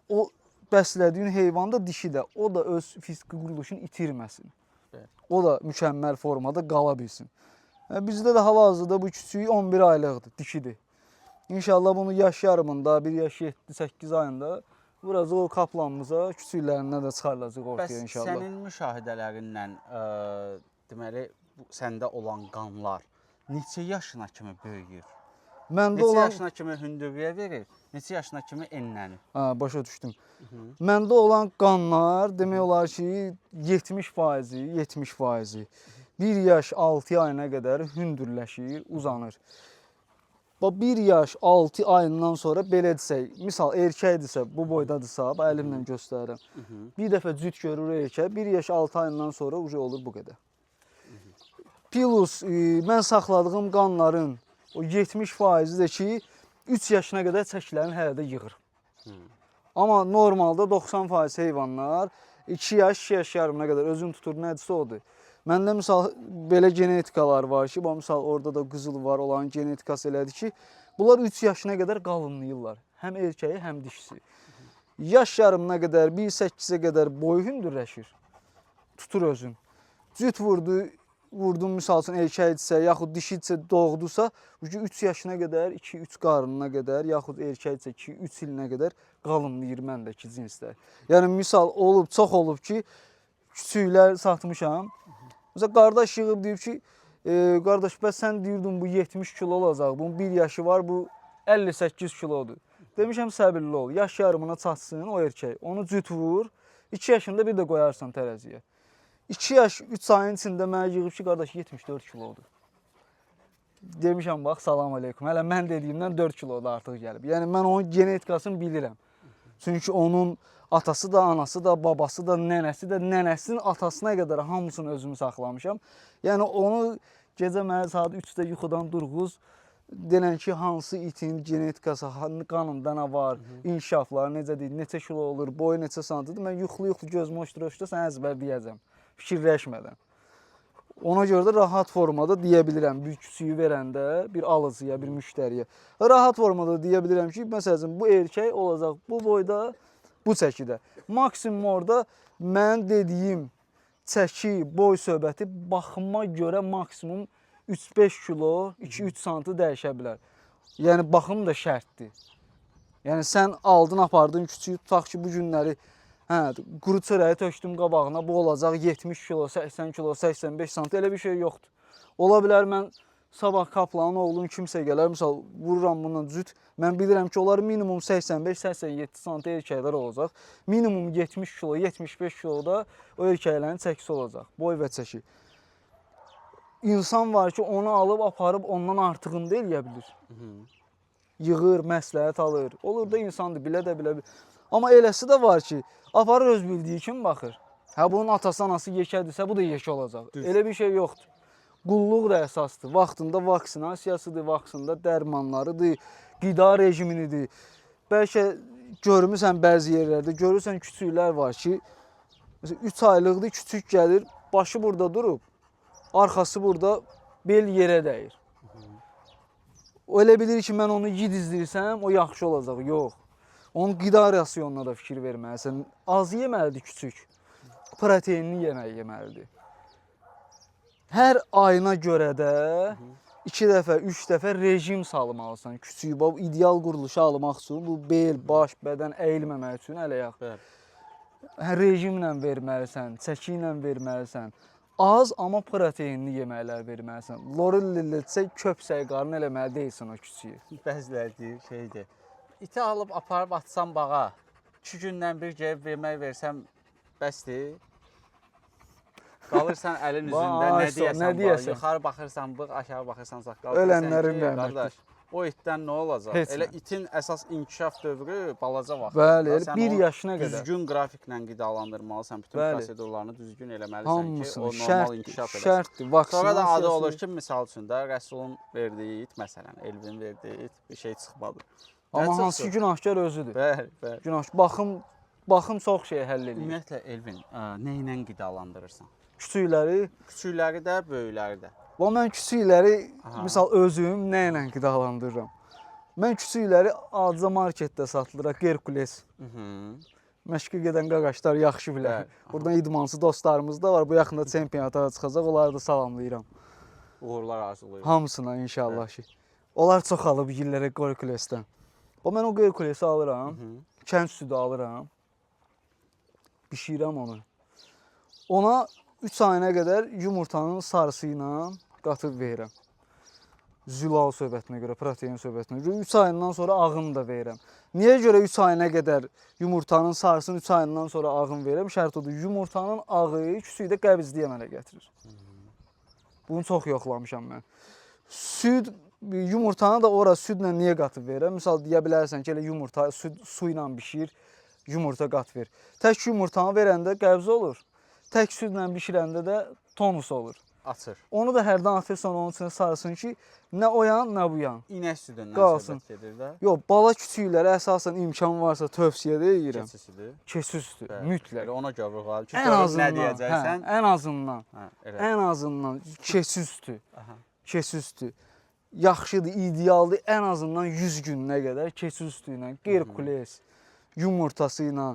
o bəslədiyin heyvan da dişi də, o da öz fiziki quruluşunu itirməsin. O da mükəmməl formada qala bilsin. Bizdə də hal-hazırda bu küçüyü 11 aylıqdır, dişidir. İnşallah bunu yaş yarımında, 1 yaş 7-8 ayında vuracaq o kaplanımıza, küçüklərindən də çıxarılacaq ortaya inşallah. Bəs sənin müşahidələrindən deməli, səndə olan qanlar neçə yaşına kimi böyüyür? Neçə yaşına kimi hündürlüyə verir, neçə yaşına kimi enlənir? Başa düşdüm. Məndə olan qanlar demək olar ki 70%, 1 yaş 6 ayına qədər hündürləşir, uzanır. 1 yaş 6 ayından sonra belə desək, misal erkəkdirsə, bu boydadırsa, əlimlə göstərirəm. Bir dəfə cüt görür erkək, 1 yaş 6 ayından sonra olur bu qədər. Plus, mən saxladığım qanların o 70%-i də ki, 3 yaşına qədər çəkilərini hələ də yığır. Amma normalda 90% heyvanlar 2 yaş, 2 yaş yarımına qədər özün tutur, nədirsə odur. Məndə misal belə genetikalar var ki, misal orada da qızıl var, olan genetikası elədir ki, bunlar 3 yaşına qədər qalınlayırlar. Həm erkəyi, həm dişisi. Yaş yarımına qədər, 1-8-ə qədər boyu hündürləşir, tutur özün. Cüt vurdum misal üçün erkəkdirsə, yaxud dişidirsə, doğdusa, 3 yaşına qədər, 2-3 qarnına qədər, yaxud erkəkdirsə 2-3 ilinə qədər qalınlayır məndəki cinslər. Yəni misal olub, çox olub ki, küçüklər satmışam. Məsələn, qardaş yığıb deyib ki, qardaş, bəs sən deyirdin bu 70 kilo olacaq, bunun 1 yaşı var, bu 58 kilodur. Demişəm, səbirli ol, yaş yarımına çatsın o erkək, onu cüt vur, 2 yaşında bir də qoyarsan tərəziyə. 2 yaş 3 ayın içində mənə yığıb ki, qardaş 74 kilodur. Demişəm, bax, salam aleykum, hələ mən dediyimdən 4 kiloda artıq gəlib. Yəni, mən onun genetikasını bilirəm. Çünki onun atası da, anası da, babası da, nənəsi də, nənəsinin atasına qədər hamısını özümü saxlamışam. Yəni, onu gecə mənə saat 3-də yuxudan durğuz, denən ki, hansı itin genetikası, qanında nə var, inkişafları necə deyil, neçə kilo olur, boyu neçə santidir. Mən yuxulu-yuxulu gözümü oştura-oştura sənə əzbər deyəcəm, fikirləşmədən. Ona görə də rahat formada deyə bilirəm bir küçüyü verəndə, bir alıcıya, bir müştəriyə. Rahat formada deyə bilirəm ki, məsələn, bu erkək olacaq bu boyda, bu çəkidə. Maksimum orada mən dediyim çəki, boy söhbəti baxıma görə maksimum 3-5 kilo, 2-3 santı dəyişə bilər. Yəni baxım da şərtdir. Yəni sən aldın, apardın küçüyü, tutaq ki, bu günləri quru çörəyi tökdüm qabağına, bu olacaq 70 kilo, 80 kilo, 85 sant, elə bir şey yoxdur. Ola bilər mən sabah Kaplanın oğlun kimsə gələr, misal vururam bundan cüt, mən bilirəm ki, onlar minimum 85-87 sant erkəklər olacaq. Minimum 70 kilo, 75 kiloda o erkəklərin çəkisi olacaq, boy və çəki. İnsan var ki, onu alıb, aparıb ondan artığını da eləyə bilir. Yığır, məsləhət alır. Olur da insandır, bilə də bilə. Amma eləsi də var ki, aparır öz bildiyi kimi baxır. Hə, bunun atası, anası yekədirsə, bu da yekə olacaq. Elə bir şey yoxdur. Qulluq da əsasdır. Vaxtında vaksinasiyasıdır, vaxtında dərmanlarıdır, qida rejiminidir. Bəlkə görmüsən bəzi yerlərdə, görürsən küçüklər var ki, 3 aylıqdır, küçük gəlir, başı burada durub, arxası burada, bel yerə dəyir. Elə bilir ki, mən onu yedizdirsəm, o yaxşı olacaq. Yox. Onun qida rasionuna da fikir verməlisən. Az yeməlidir küçük. Proteinli yemək yeməlidir. Hər ayına görə də 2 dəfə, 3 dəfə rejim salmalısan. Küçüyü, bu ideal quruluşu almaq üçün, bu bel, baş, bədən əyilməmək üçün ələyaq. Rejimlə verməlisən, çəki ilə verməlisən. Az, amma proteinli yeməklər verməlisən. Lorillilitsə köpsəy qarın eləməli deyilsin o küçüyü. Bəziləri deyir, şeydir. İti alıb, aparıb, atsam bağa, 2 gündən bir gəlib vermək versəm, bəsdir. Qalırsan əlin üzündə, nə deyəsən bağa, yuxarı baxırsan bığ, aşağı baxırsan saqqal. Ölənlərin rəhməti. O itdən nə olacaq? Elə itin əsas inkişaf dövrü balaca vaxt. Bəli, 1 yaşına qədər. Düzgün qrafiklə qidalandırmalısan, bütün prosedurlarını düzgün eləməlisən ki, o normal şərtdir, inkişaf eləsin. Şərtdir, vaksinasiyası. Sonra da adı olur ki, misal üçün də Rəsulun verdiyi it, məsələn, Elvin verdiyi it bir şey çıxmadı. Amma hansı günahkar özüdür. Bəli, bəli. Günahkar, baxım çox şey həll edir. Ümumiyyətlə, Elvin, nə ilə qidalandırırsan? Küçükləri də, böyükləri də. Mən küçükləri, misal özüm nə ilə qidalandırıram? Mən küçükləri adca marketdə satılır, Herkules. Məşqə gedən qaqaşlar yaxşı bilər. Buradan idmançı dostlarımız da var, bu yaxında çempionata çıxacaq, onları da salamlayıram. Uğurlar arzulayıram. Hamısına inşallah ki. Onlar çox alıb yillərə Herkulesdən. Mən o Herkulesi alıram, kənd südü alıram, bişirəm onu. Ona 3 ayına qədər yumurtanın sarısı ilə qatıb verirəm. Zülal söhbətinə görə, protein söhbətinə görə 3 ayından sonra ağını da verirəm. Niyə görə 3 ayına qədər yumurtanın sarısını 3 ayından sonra ağını verirəm? Şərt odur, yumurtanın ağı küçükdə qəbizliyə əmələ gətirir. Bunu çox yoxlamışam mən. Süd, yumurtanı da ora südlə niyə qatıb verirəm? Misal deyə bilərsən ki, elə yumurta su ilə bişir, yumurta qat ver. Tək yumurtanı verəndə qəbz olur. Tək südlə bişirəndə də tonus olur. Açır. Onu da hərdən atırsan onun içine sarısın ki, nə o yan, nə bu yan. İnək südündən söhbət gedir də. Yox, bala küçüklərə əsasən imkan varsa tövsiyə deyirəm. Keçi südü. Keçi südü, mütləq. Ona görə vurğalayıb ki, nə deyəcəksən? Ən azından keçi südü. Keçi südü. Yaxşıdır, idealdır. Ən azından 100 gününə qədər keçi südü ilə, Herkules, yumurtası ilə.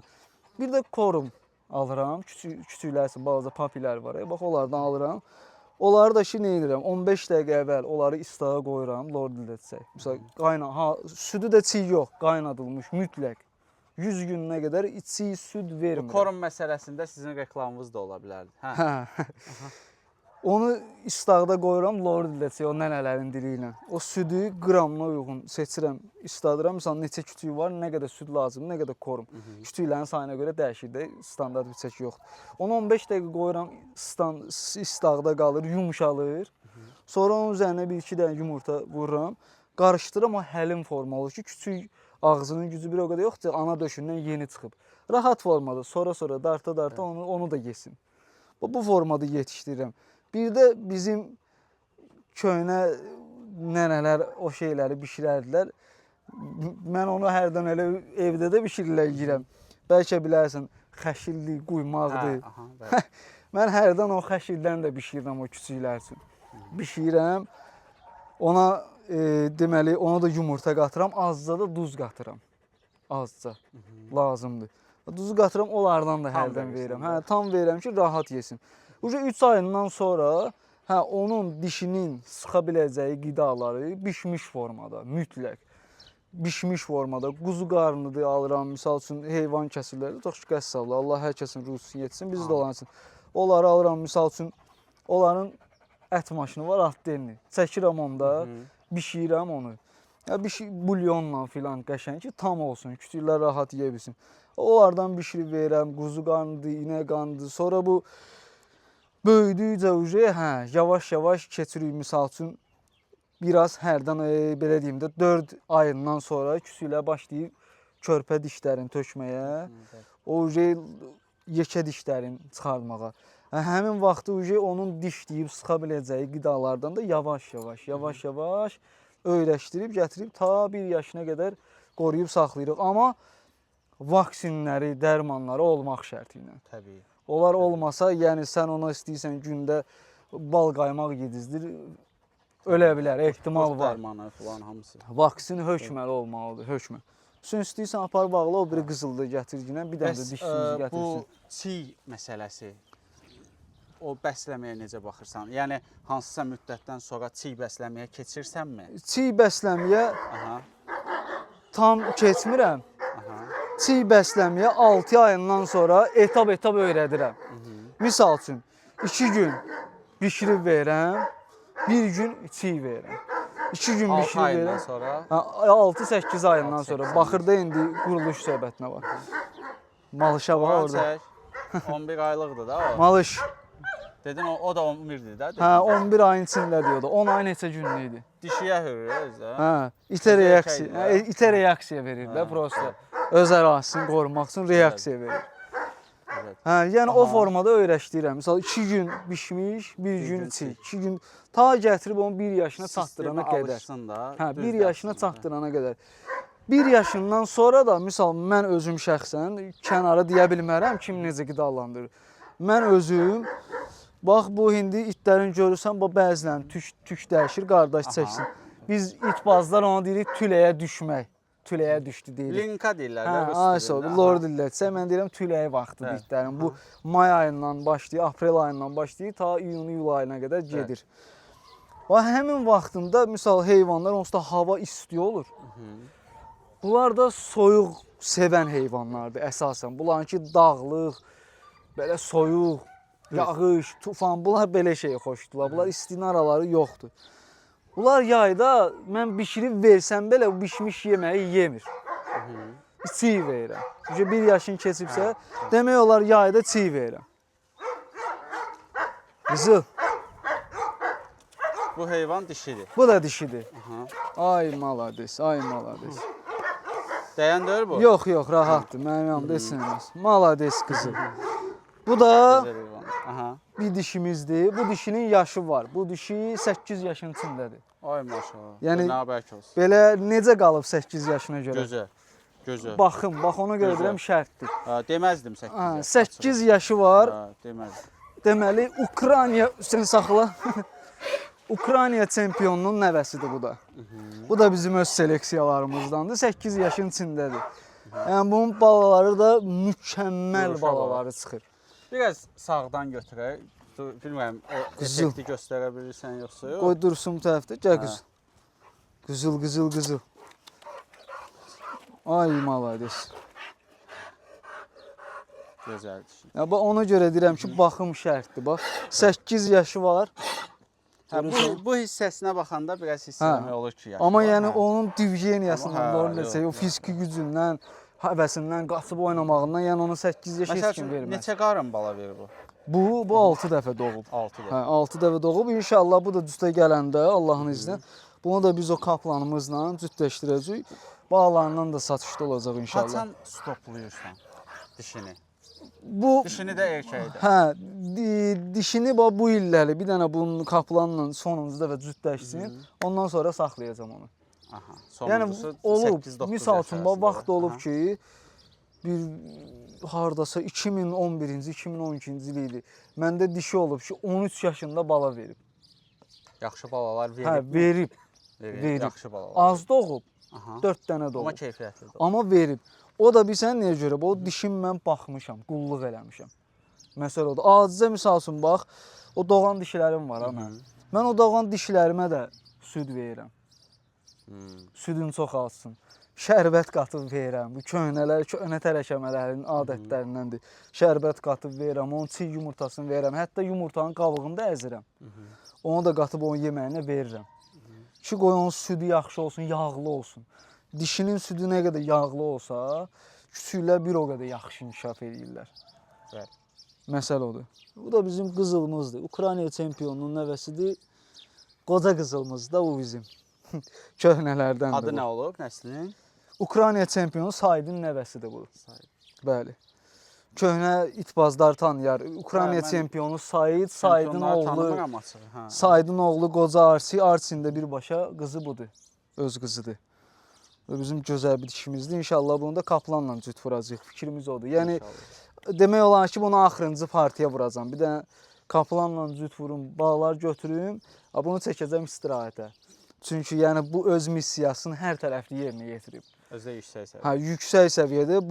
Bir də korum alıram. Küçüklər üçün balaca papilər var. Bax, onlardan alıram. Onları da ki, nə edirəm? 15 dəqiqə əvvəl onları istağa qoyuram, lordildə çək. Məsələn, südü də çiğ yox, qaynadılmış mütləq. 100 gününə qədər çiğ süd vermirəm. Korum məsələsində sizin reklamınız da ola bilərdi. Hə. Onu istaqda qoyuram, lordildə çək, o nənələrin dili ilə. O südü qramına uyğun seçirəm, istadıram. Məsələn, neçə küçüyü var, nə qədər süd lazımdır, nə qədər korum. Küçüklərin sayına görə dəyişir də, standart bir çəki yoxdur. Onu 15 dəqiqə qoyuram, istaqda qalır, yumuşalır. Sonra onun üzərinə 1-2 dənə yumurta vururam. Qarışdırıram, o həlim forma olur ki, küçük ağzının gücü bir o qədər yoxdur, ana döşündən yeni çıxıb. Rahat formada, sonra darta onu da yesin. Bu formada yetişdirirəm. Bir də bizim köhnə nənələr o şeyləri bişirərdilər. Mən onu hərdən elə evdə də bişirirlər yeyirəm. Bəlkə bilərsən, xəşillik, quymaqdır. Mən hərdən o xəşildən də bişirirəm o kiçiklər üçün. Bişirirəm. Ona deməli, ona da yumurta qatıram, azca da duz qatıram. Azca lazımdır. Duzu qatıram, onlardan da hərdən verirəm. Hə, tam verirəm ki, rahat yesin. Uca 3 ayından sonra onun dişinin sıxa biləcəyi qidaları bişmiş formada, mütləq. Bişmiş formada, quzu qarnıdır alıram, misal üçün heyvan kəsirləri, çox şükür qəssablar, Allah hər kəsin ruzusunu yetsin, biz də olansın. Onları alıram, misal üçün, onların ət maşını var, atdelini. Çəkirəm onda, bişirəm onu. Bulyonla filan qəşəng ki, tam olsun, küçüklər rahat yeyə bilsin. Onlardan bişirib verirəm, quzu qarnıdır, inək qarnıdır. Sonra bu böyüdükcə yavaş-yavaş keçirik, misal üçün, biraz hərdən, belə deyim də, 4 ayından sonra küçüklər başlayıb körpə dişlərini tökməyə, o yekə dişlərini çıxarmağa. Həmin vaxtı onun dişləyib sıxa biləcəyi qidalardan da yavaş-yavaş öyrəşdirib, gətirib ta 1 yaşına qədər qoruyub saxlayırıq. Amma vaksinləri, dərmanları olmaq şərti ilə. Təbii. Onlar olmasa, yəni sən ona istəyirsən gündə bal qaymaq yedizdir, ölə bilər, ehtimal var. Dərmanı falan hamısı. Vaksin hökməli olmalıdır, hökmə. Sən istəyirsən apar bağla, o biri qızıldır gətirginə, bir dənə də dişsiniz gətirsin. Bu çiy məsələsi, o bəsləməyə necə baxırsan? Yəni, hansısa müddətdən sonra çiy bəsləməyə keçirsənmi? Çiy bəsləməyə tam keçmirəm. Çiy bəsləməyə 6 ayından sonra etab öyrədirəm. Misal üçün, 2 gün bişirib verirəm, 1 gün çiy verirəm. 2 gün bişirib verirəm. 6-8 ayından sonra. Baxırda indi quruluş söhbətinə var. Malışa var orada. 11 aylıqdır da o. Malış. Dedin o da 11'dir də? Hə, 11 ayın içində diyordu. 10 ay neçə günlük idi? Dişiyə hürür özü. Hə, itə reaksiya verir də prosta. Öz ərazisini qorumaq üçün reaksiya verir. Hə, yəni o formada öyrəşdirirəm. Məsələn 2 gün bişmiş, 1 gün çiy. 2 gün ta gətirib onu 1 yaşına çatdırana qədər. Hə, 1 yaşına çatdırana qədər. 1 yaşından sonra da misal mən özüm şəxsən kənara deyə bilmərəm kim necə qidalandırır. Mən özüm bax bu indi itlərin görürsən bu bəzilən tük dəyişir, qardaş çəksin. Biz itbazlar ona deyirik tüləyə düşmək. Tüləyə düşdü deyirik. Linka deyirlər. Hə, lord dillərsə mən deyirəm tüləyə vaxtıdır itlərin. Bu may ayından başlayır, aprel ayından başlayır ta iyun-iyul ayına qədər gedir. Və həmin vaxtında misal heyvanlar onsuz da hava isti olur. Bunlar da soyuq sevən heyvanlardır əsasən. Bunlarınki dağlıq, belə soyuq, yağış, tufan, bunlar belə şeyə xoşdurlar. Bunlar istinin araları yoxdur. Bunlar yayda mən bişirib versəm belə bişmiş yeməyi yemir. Çiy verirəm. 1 yaşın keçibsə, demək olar yayda çiy verirəm. Qızıl. Bu heyvan dişidir. Bu da dişidir. Ay malades, ay malades. Dəyəndir bu? Yox, rahatdır. Mənim yanımda esinəməz. Malades qızıl. Bu da bir dişimizdir. Bu dişinin yaşı var. Bu dişi 8 yaşın içindədir. Ay maşallah. Yəni, bərk olsun. Belə necə qalıb 8 yaşına görə? Gözə. Baxın, bax ona görə deyirəm şərtdir. Deməzdim 8 yaş. 8 yaşı var. Deməzdim. Deməli, Ukrayna, sən saxla. Ukrayna çempionunun nəvəsidir bu da. Bu da bizim öz seleksiyalarımızdandır. 8 yaşın içindədir. Yəni bunun balaları da mükəmməl balaları çıxır. Biraz sağdan götürək. Bilmirəm, o effekti göstərə bilirsən yoxsa yox? Qoy dursun bu tərəfdə. Gəl qızıl. Qızıl. Ay malades. Gözəldir. Ya bax ona görə deyirəm ki, baxım şərtdir. Bax 8 yaşı var. Bu hissəsinə baxanda biraz hiss eləmək olur ki, yaşı. Amma yəni onun divjeniyasından, o fiziki gücündən, həvəsindən, qaçıb oynamağından, yəni ona 8 yaş heç kim verməz. Neçə qarın bala verir bu? Bu 6 dəfə doğub. 6 dəfə. Hə, 6 dəfə doğub. İnşallah bu da düstə gələndə Allahın izni. Bunu da biz o kaplanımızla cütləşdirəcəyik. Bağlarından da satışda olacaq inşallah. Haçan stoplayırsan dişini? Dişini də erkəkdə. Hə, dişini bu illəri bir dənə bunun kaplanla sonuncu dəfə cütləşsin. Ondan sonra saxlayacağam onu. Aha, sonuncusu 8-9 olub, misal üçün vaxt olub ki, bir hardasa 2011-ci, 2012-ci il idi. Məndə dişi olub ki, 13 yaşında bala verib. Yaxşı balalar verib. Hə, verib. Yaxşı balalar. Az doğub. 4 dənə doğub. Amma keyfiyyətli doğub. Amma verib. O da bilsən nəyə görə? O dişim mən baxmışam, qulluq eləmişəm. Məsələ odur. Acizə misal üçün bax, o doğan dişlərim var ha mənim. Mən o doğan dişlərimə də süd verirəm. Südün çox alsın. Şərbət qatıb verirəm. Bu köhnə tərəkəmələrin adətlərindəndir. Şərbət qatıb verirəm, onun çiğ yumurtasını verirəm. Hətta yumurtanın qabığını da əzirəm. Onu da qatıb onun yeməyinə verirəm. Ki, qoy onun südü yaxşı olsun, yağlı olsun. Dişinin südü nə qədər yağlı olsa, küçüklər bir o qədər yaxşı inkişaf edirlər. Məsələ odur. Bu da bizim qızılımızdır. Ukrayna çempionunun nəvəsidir. Qoca qızılımız da o bizim. Köhnələrdən Adı nə olub nəslinin? Ukrayna çempionu Saidin nəvəsidir bu. Bəli. Köhnə itbazlar tanıyar. Ukrayna çempionu Said, Saidin oğlu qoca Arsi, Arsinin də birbaşa qızı budur. Öz qızıdır. Bizim gözəl bir dişimizdir. İnşallah bunu da Kaplanla cüt vuracaq. Fikrimiz odur. Yəni demək olar ki, bunu axırıncı partiya vuracam. Bir də Kaplanla cüt vurum, bağlar götürüm. Bunu çəkəcəm istirahətə. Çünki yəni bu öz missiyasını hər tərəfli yerinə yetirib. Özdə yüksək səviyyədə. Hə, yüksək səviyyədə.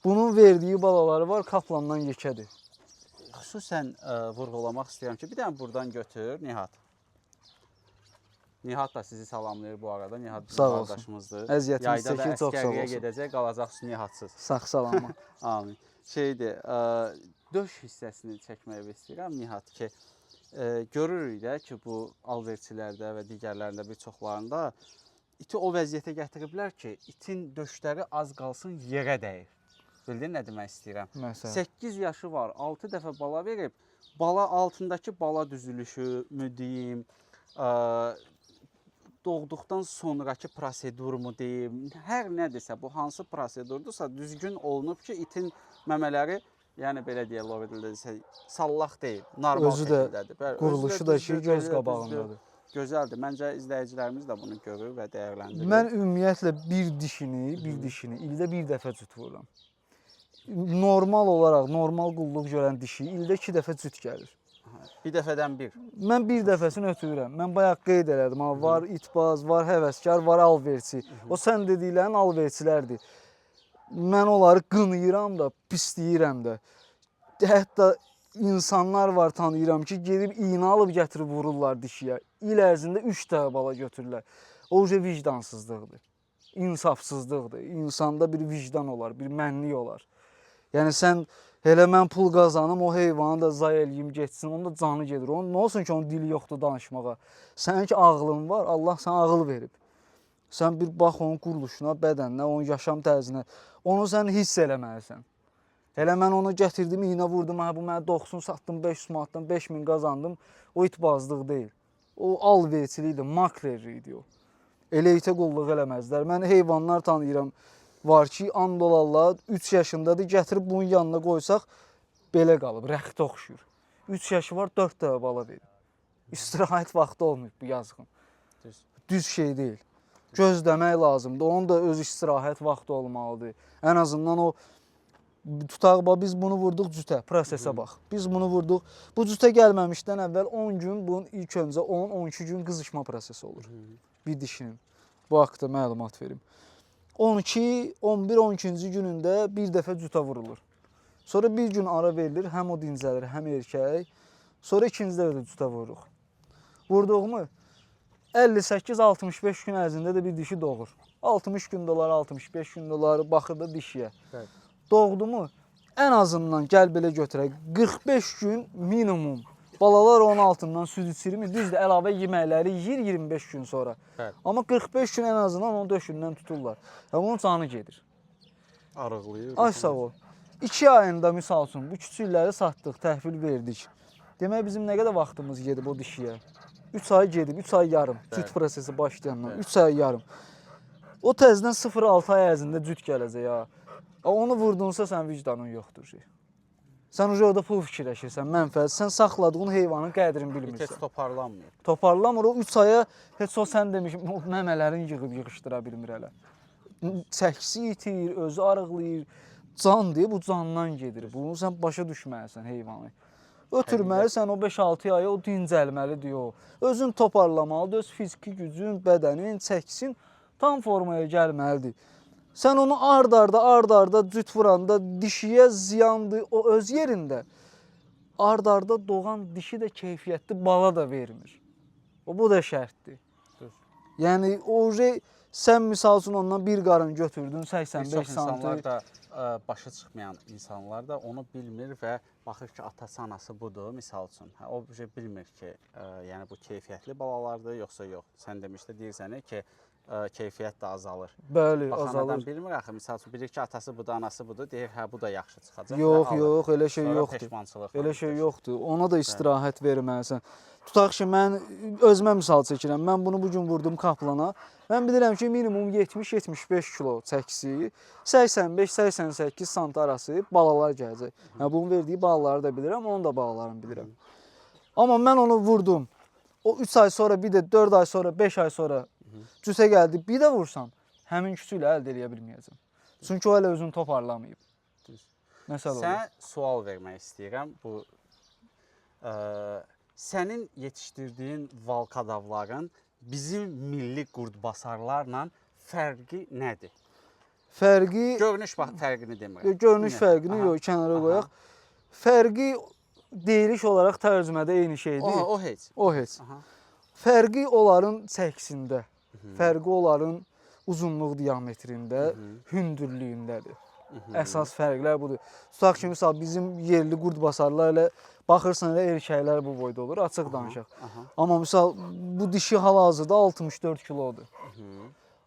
Bunun verdiyi balaları var, Kaplandan yekədir. Xüsusən vurğulamaq istəyirəm ki, bir dənə buradan götür Nihat. Nihat da sizi salamlayır bu arada. Nihat bizim qardaşımızdır. Əziyyətimiz çəkir, çox sağ olsun. Yayda da əskəriyə gedəcək, qalacaqsınız Nihatsız. Sağ-salamat. Amin. Döş hissəsini çəkməyə istəyirəm Nihat ki, görürük də ki, bu alverçilərdə və digərlərində bir çoxlarında iti o vəziyyətə gətiriblər ki, itin döşləri az qalsın yerə dəyir. Bildin nə demək istəyirəm? Məsələn. 8 yaşı var, 6 dəfə bala verib, bala altındakı bala düzülüşü, deyim, doğduqdan sonraki prosedurmu deyim, hər nədirsə, bu hansı prosedurdursa düzgün olunub ki, itin məmələri, yəni belə deyək, sallaq deyil, normal şəkildədir. Quruluşu da ki, göz qabağındadır. Gözəldir. Məncə izləyicilərimiz də bunu görür və dəyərləndirir. Mən ümumiyyətlə bir dişini ildə bir dəfə cüt vururam. Normal olaraq, normal qulluq görən dişi ildə 2 dəfə cüt gəlir. Bir dəfədən bir. Mən bir dəfəsini ötürürəm. Mən bayaq qeyd elədim. Var itbaz, var həvəskar, var alverçi. O sən dediklərin alverçilərdir. Mən onları qınayıram da, pisləyirəm də. Hətta insanlar var tanıyıram ki, gedib iynə alıb gətirib vururlar dişiyə. İl ərzində 3 dəfə bala götürürlər. O vicdansızlıqdır, insafsızlıqdır. İnsanda bir vicdan olar, bir mənlik olar. Yəni sən elə mən pul qazanım, o heyvanı da zay eləyim getsin, onun da canı gedir. Nə olsun ki, onun dili yoxdur danışmağa. Sənin ki ağlın var, Allah sənə ağıl verib. Sən bir bax onun quruluşuna, bədəninə, onun yaşam tərzinə. Onu sən hiss eləməlisən. Elə mən onu gətirdim, iynə vurdum, bu mənə 90 satdım, 500 manatdan 5000 qazandım. O itbazlıq deyil. O alverçilikdir, maklerlikdir o. Elə itə qulluq eləməzlər. Mən heyvanlar tanıyıram. Var ki, and olarlar, 3 yaşındadır, gətirib bunun yanına qoysaq, belə qalıb, rəxtə oxşuyur. 3 yaşı var, 4 dəfə bala verir. İstirahət vaxtı olmayıb bu yazğın. Düz şey deyil. Gözləmək lazımdır, onun da öz istirahət vaxtı olmalıdır. Ən azından o, tutaq, biz bunu vurduq cütə, prosesə bax. Biz bunu vurduq, bu cütə gəlməmişdən əvvəl 10 gün, bunun ilk öncə 10-12 gün qızışma prosesi olur. Bir dişinin. Bu haqda məlumat verim. 12, 11, 12-ci günündə bir dəfə cütə vurulur. Sonra bir gün ara verilir, həm o dincəlir, həm erkək. Sonra ikinci dəfə də cütə vururuq. Vurduğumu 58-65 gün ərzində də bir dişi doğur. 60 gün dolar, 65 gün dolar, baxır da dişiyə. Doğdu mu, ən azından gəl belə götürək, 45 gün minimum. Balalar onun altından süd içirmi, düzdür, əlavə yeməkləri yiyir 25 gün sonra. Amma 45 gün ən azından onu döşündən tuturlar. Onun canı gedir. Arıqlayır. Ay sağ ol. 2 ayında misal üçün bu küçükləri satdıq, təhvil verdik. Demək bizim nə qədər vaxtımız gedib o dişiyə? 3 ay gedib, 3 ay yarım. Cüt prosesi başlayandan 3 ay yarım. O təzdən 0-6 ay ərzində cüt gələcək ya. Onu vurdunsa sən vicdanın yoxdur. Sən orada pul fikirləşirsən, mənfəət. Sən saxladığın heyvanın qədrini bilmirsən. Heç toparlanmır. Toparlanmır. O 3 aya heç o sən demişim, o məmələrini yığıb yığışdıra bilmir hələ. Çəkisi itir, özü arıqlayır, candır, bu candan gedir. Bunu sən başa düşməlisən heyvanı. Ötürməlisən o 5-6 ay o dincəlməlidir o. Özün toparlamalıdır, öz fiziki gücün, bədənin, çəksin tam formaya gəlməlidir. Sən onu ard-arda cüt vuranda dişiyə ziyandır, o öz yerində. Ard-arda doğan dişi də keyfiyyətli bala da vermir. Bu da şərtdir. Yəni o sən misal üçün ondan bir qarın götürdün 85 sm. İnsanlar da başa çıxmayan insanlar da onu bilmir və baxır ki, atası, anası budur, misal üçün. O bilmir ki, yəni bu keyfiyyətli balalardır, yoxsa yox. Sən demişdə deyirsən ki, keyfiyyət də azalır. Bəli, baxan azalır. Adam bilmir axı, misal üçün bilir ki, atası budur, anası budur, deyir, hə bu da yaxşı çıxacaq. Yox, elə şey yoxdur. Elə şey yoxdur. Ona da istirahət verməlisən. Tutaq ki, mən özümə misal çəkirəm. Mən bunu bu gün vurdum kaplana. Mən bilirəm ki, minimum 70-75 kilo çəkisi, 85-88 sant arası balalar gələcək. Yəni, bunun verdiyi balaları da bilirəm, onun da balalarını bilirəm. Amma mən onu vurdum. O 3 ay sonra, bir də 4 ay sonra, 5 ay sonra cüsə gəldi, bir də vursam, həmin küçü ilə əldə edə bilməyəcəm. Çünki o hələ özünü toparlamayıb. Məsələ olur. Sən sual vermək istəyirəm. Bu sənin yetişdirdiyin valkadavların bizim milli qurdbasarlarla fərqi nədir? Fərqi... Görünüş fərqini demirəm. Görünüş fərqini yox, kənara qoyaq. Fərqi deyiliş olaraq tərcümədə eyni şeydir. O heç. O heç. Fərqi onların çəkisində, fərqi onların uzunluq diametrində, hündürlüyündədir. Əsas fərqlər budur. Tutaq ki, misal bizim yerli qurdbasarlar ilə baxırsan elə erkəklər bu boyda olur, açıq danışaq. Amma misal bu dişi hal-hazırda 64 kilodur.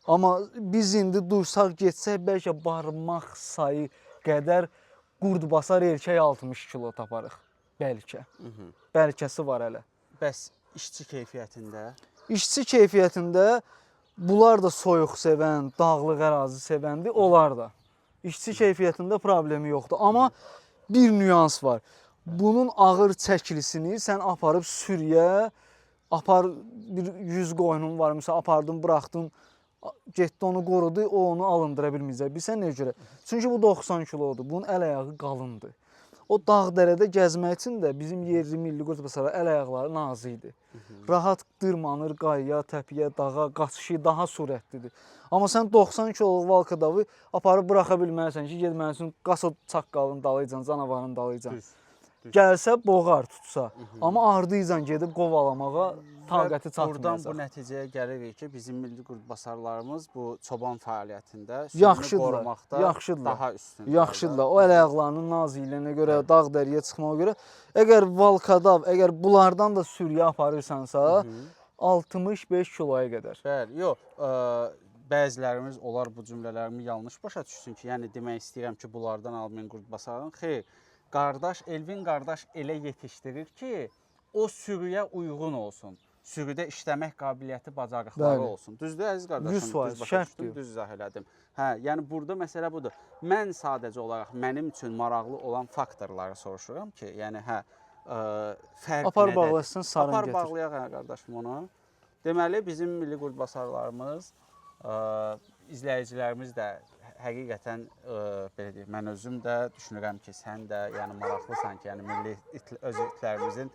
Amma biz indi dursaq, getsək, bəlkə barmaq sayı qədər qurdbasar erkək 60 kilo taparıq. Bəlkə. Bəlkəsi var hələ. Bəs işçi keyfiyyətində? İşçi keyfiyyətində bunlar da soyuq sevən, dağlıq ərazi sevəndir, onlar da. İşçi keyfiyyətində problemi yoxdur. Amma bir nüans var. Bunun ağır çəkilisini sən aparıb sürüyə, bir 100 qoyunun var, məsələn, apardın, buraxdın, getdi onu qorudu, o onu alındıra bilməyəcək. Bilsən nəyə görə? Çünki bu 90 kilodur, bunun əl-ayağı qalındır. O dağ-dərədə gəzmək üçün də bizim yerli milli qurdbasarlar əl-ayaqları nazik idi. Rahat dırmanır qayaya, təpiyə, dağa, qaçışı daha sürətlidir. Amma sən 90 kiloluq valkadavı aparıb buraxa bilməlisən ki, gedməlisən qas o çaqqalın dalıcan, canavarın dalıcan. Gəlsə boğar, tutsa. Amma ardıycan gedib qovalamağa taqəti çatmayacaq. Buradan bu nəticəyə gəlirik ki, bizim milli qurdbasarlarımız bu çoban fəaliyyətində sürünü qorumaqda daha üstündür. Yaxşıdırlar. O əl-ayaqlarının nazikliyinə görə, dağ-dəriyə çıxmağa görə. Əgər valkadav, əgər bunlardan da sürüyə aparırsansa, 65 kiloya qədər. Bəli, yox. Bəzilərimiz olar bu cümlələrimi yanlış başa düşsün ki, yəni demək istəyirəm ki, bunlardan almayın qurdbasarın. Xeyr. Elvin qardaş elə yetişdirir ki, o sürüyə uyğun olsun. Sürüdə işləmək qabiliyyəti, bacarıqları olsun. Düzdür, əziz qardaşım? 100%, şərtdir. Düz izah elədim. Yəni burada məsələ budur. Mən sadəcə olaraq mənim üçün maraqlı olan faktorları soruşuram ki, yəni fərq nədir? Apar bağlasın, sarın Apar getir. bağlayaq qardaşım onu. Deməli, bizim milli qurdbasarlarımız, izləyicilərimiz də həqiqətən belə deyək, mən özüm də düşünürəm ki, sən də yəni maraqlısan ki, yəni milli öz itlərimizin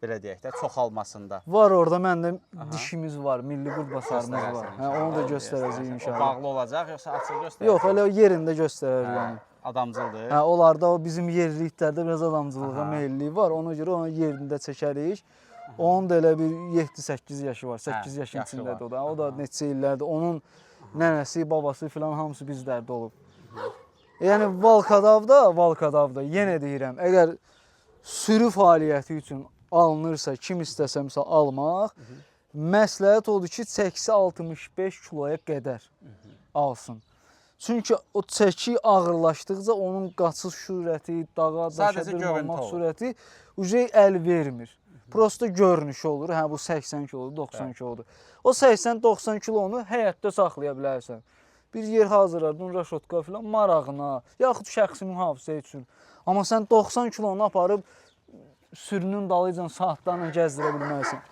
belə deyək də çoxalmasında. Var orada məndə dişimiz var, milli qurdbasarımız var. Onu da göstərəcəyik inşallah. Bağlı olacaq yoxsa açıq göstərəcək? Yox, elə yerində göstərəcək yəni. Adamcıldır. Onlarda o bizim yerli itlərdə biraz adamcılığa meyilliyi var. Ona görə onu yerində çəkərik. Onun da elə bir 7-8 yaşı var. 8 yaşın içindədir o da. O da neçə illərdir. Onun nənəsi, babası filan hamısı bizlərdə olub. Yəni Valkadavda yenə deyirəm, əgər sürü fəaliyyəti üçün alınırsa, kim istəsə misal almaq, məsləhət odur ki, çəkisi 65 kiloya qədər alsın. Çünki o çəki ağırlaşdıqca onun qaçış sürəti, dağa, daşa dırmanmaq sürəti əl vermir. Prosta görünüşü olur. Hə, bu 80 kilodur, 90 kilodur. O 80-90 kilonu həyətdə saxlaya bilərsən. Bir yer hazırladın, raşotka filan marağına, yaxud şəxsi mühafizə üçün. Amma sən 90 kilonu aparıb sürünün dalıcan saatlarla gəzdirə bilmərsən.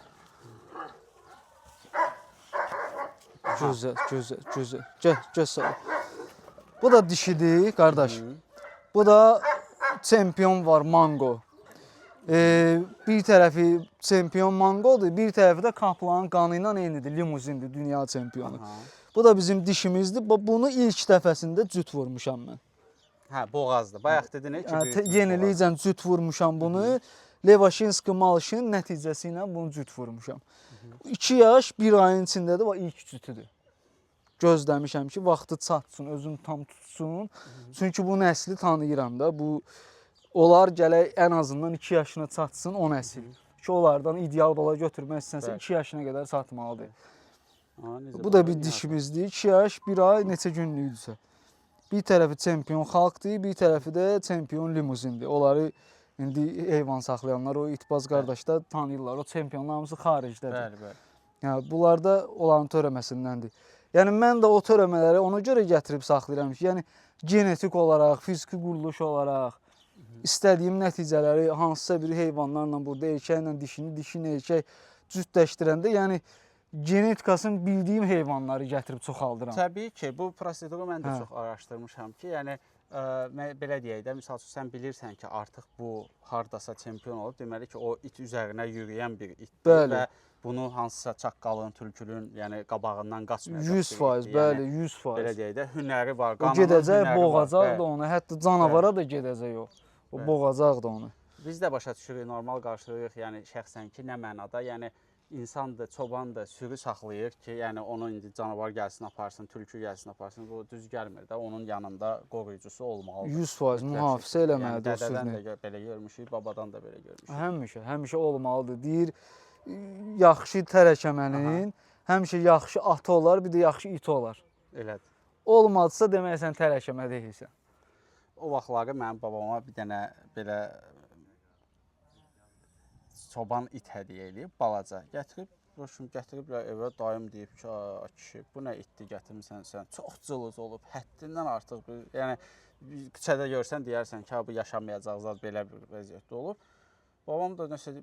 Gözəl. Göz sağ ol. Bu da dişidir, qardaş. Bu da çempion var Mango. Bir tərəfi çempion Mangodur, bir tərəfi də Kaplanın qanı ilə eynidir, limuzindir, dünya çempionu. Bu da bizim dişimizdir. Bunu ilk dəfəsində cüt vurmuşam mən. Hə, boğazdır. Bayaq dedin ki, yenilikcən cüt vurmuşam bunu. Levaşinski Malşinin nəticəsi ilə bunu cüt vurmuşam. 2 yaş, 1 ayın içindədir, o ilk cütüdür. Gözləmişəm ki, vaxtı çatsın, özünü tam tutsun. Çünki bu nəsli tanıyıram da. Onlar gələk ən azından 2 yaşına çatsın o nəsil. Ki, onlardan ideal bala götürmək istənsə 2 yaşına qədər çatmalıdır. Bu da bir dişimizdir. 2 yaş, 1 ay, neçə günlükdürsə. Bir tərəfi çempion xalqdır, bir tərəfi də çempion limuzindir. Onları indi heyvan saxlayanlar, o itbaz qardaşlar tanıyırlar. O çempionlar hamısı xaricdədir. Bəli, bəli. Yəni, bunlar da onların törəməsindəndir. Yəni, mən də o törəmələri ona görə gətirib saxlayıram ki, yəni genetik olaraq, fiziki quruluş olaraq istədiyim nəticələri hansısa bir heyvanlarla burada erkəklə dişini, dişini erkək cütləşdirəndə, yəni genetikasını bildiyim heyvanları gətirib çoxaldıram. Təbii ki, bu proseduru mən də çox araşdırmışam ki, yəni belə deyək də, misal üçün sən bilirsən ki, artıq bu hardasa çempion olub, deməli ki, o it üzərinə yürüyən bir itdir və bunu hansısa çaqqalın, tülkünün, yəni qabağından qaçmayacaq. 100%, bəli, 100%. Belə deyək də, hünəri var, o gedəcək, boğacaq da onu, hətta canavara da gedəcək o. O boğacaq da onu. Biz də başa düşürük, normal qarşılayırıq, yəni şəxsən ki, nə mənada, yəni insandır, çobandır, sürü saxlayır ki, yəni onu indi canavar gəlsin aparsın, tülkü gəlsin aparsın, bu düz gəlmir də, onun yanında qoruyucusu olmalıdır. 100% mühafizə eləməlidir o sürünü. Dədədən də belə görmüşük, babadan da belə görmüşük. Həmişə olmalıdır. Deyir, yaxşı tərəkəmənin, həmişə yaxşı atı olar, bir də yaxşı iti olar. Elədir. Olmadısa demək sən tərəkəmə deyilsən. O vaxtları mənim babama bir dənə belə çoban it hədiyyə eləyib, balaca. Gətiriblər evə, dayım deyib ki, kişi, bu nə itdir gətirmirsən sən? Çox cılız olub, həddindən artıq. Yəni, küçədə görsən, deyərsən ki, bu yaşamayacaq zad belə bir vəziyyətdə olub. Babam da nəsə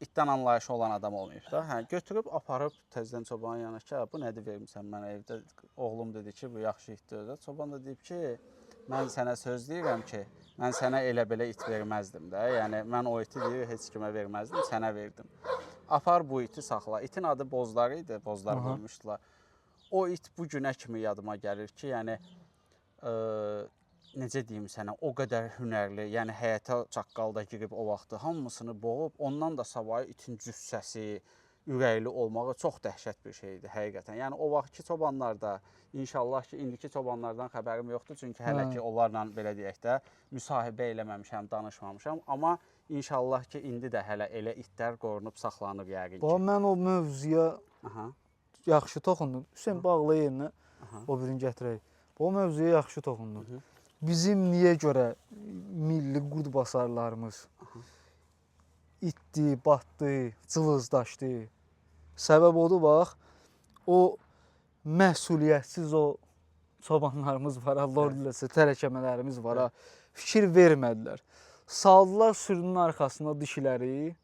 itdən anlayışı olan adam olmayıb da. Hə, götürüb, aparıb təzədən çobanın yanına ki, bu nədir vermirsən mənə evdə? Oğlum dedi ki, bu yaxşı itdir. Çoban da deyib ki, mən sənə söz deyirəm ki, mən sənə elə belə it verməzdim də. Yəni, mən o iti deyir, heç kimə verməzdim, sənə verdim. Apar bu iti saxla. İtin adı Bozlar idi, Bozlar qoymuşdular. O it bu günə kimi yadıma gəlir ki, yəni, necə deyim sənə, o qədər hünərli, yəni həyətə çaqqalda girib o vaxtı hamısını boğub, ondan da savayı itin cüssəsi, ürəkli olmağı çox dəhşət bir şeydir həqiqətən. Yəni o vaxtki çobanlarda, inşallah ki, indiki çobanlardan xəbərim yoxdur, çünki hələ ki onlarla belə deyək də müsahibə eləməmişəm, danışmamışam, amma inşallah ki, indi də hələ elə itlər qorunub saxlanır yəqin ki. Mən o mövzuya yaxşı toxundum. Hüseyn, bağla yerinə, o birini gətirək. O mövzuya yaxşı toxundum. Bizim niyə görə milli qurdbasarlarımız itdi, batdı, cılızdaşdı? Səbəb odur, bax, o məsuliyyətsiz o çobanlarımız var, Allah diləsə, tərəkəmələrimiz var, fikir vermədilər. Saldılar sürünün arxasında dişiləri,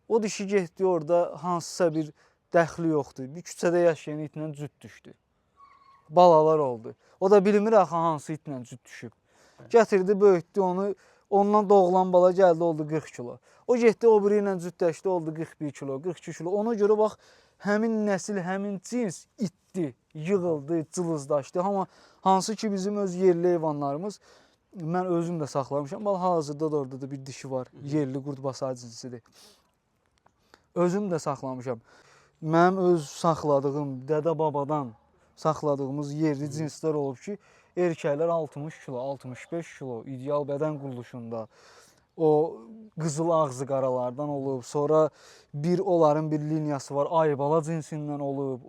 o dişi getdi orada hansısa bir dəxli yoxdur, bir küçədə yaşayan itlə cüt düşdü. Balalar oldu. O da bilmir axı hansı itlə cüt düşüb. Gətirdi, böyütdü onu, ondan doğulan bala gəldi, oldu 40 kilo. O getdi, o biri ilə cütləşdi, oldu 41 kilo, 42 kilo. Ona görə bax, həmin nəsil, həmin cins itdi, yığıldı, cılızdaşdı. Amma hansı ki bizim öz yerli heyvanlarımız, mən özüm də saxlamışam. Bax, hazırda da orada da bir dişi var, yerli qurdbasar cinsidir. Özüm də saxlamışam. Mənim öz saxladığım, dədə-babadan saxladığımız yerli cinslər olub ki, erkəklər 60 kilo, 65 kilo, ideal bədən quruluşunda, o qızıl ağzı qaralardan olub, sonra onların bir liniyası var, aybala cinsindən olub,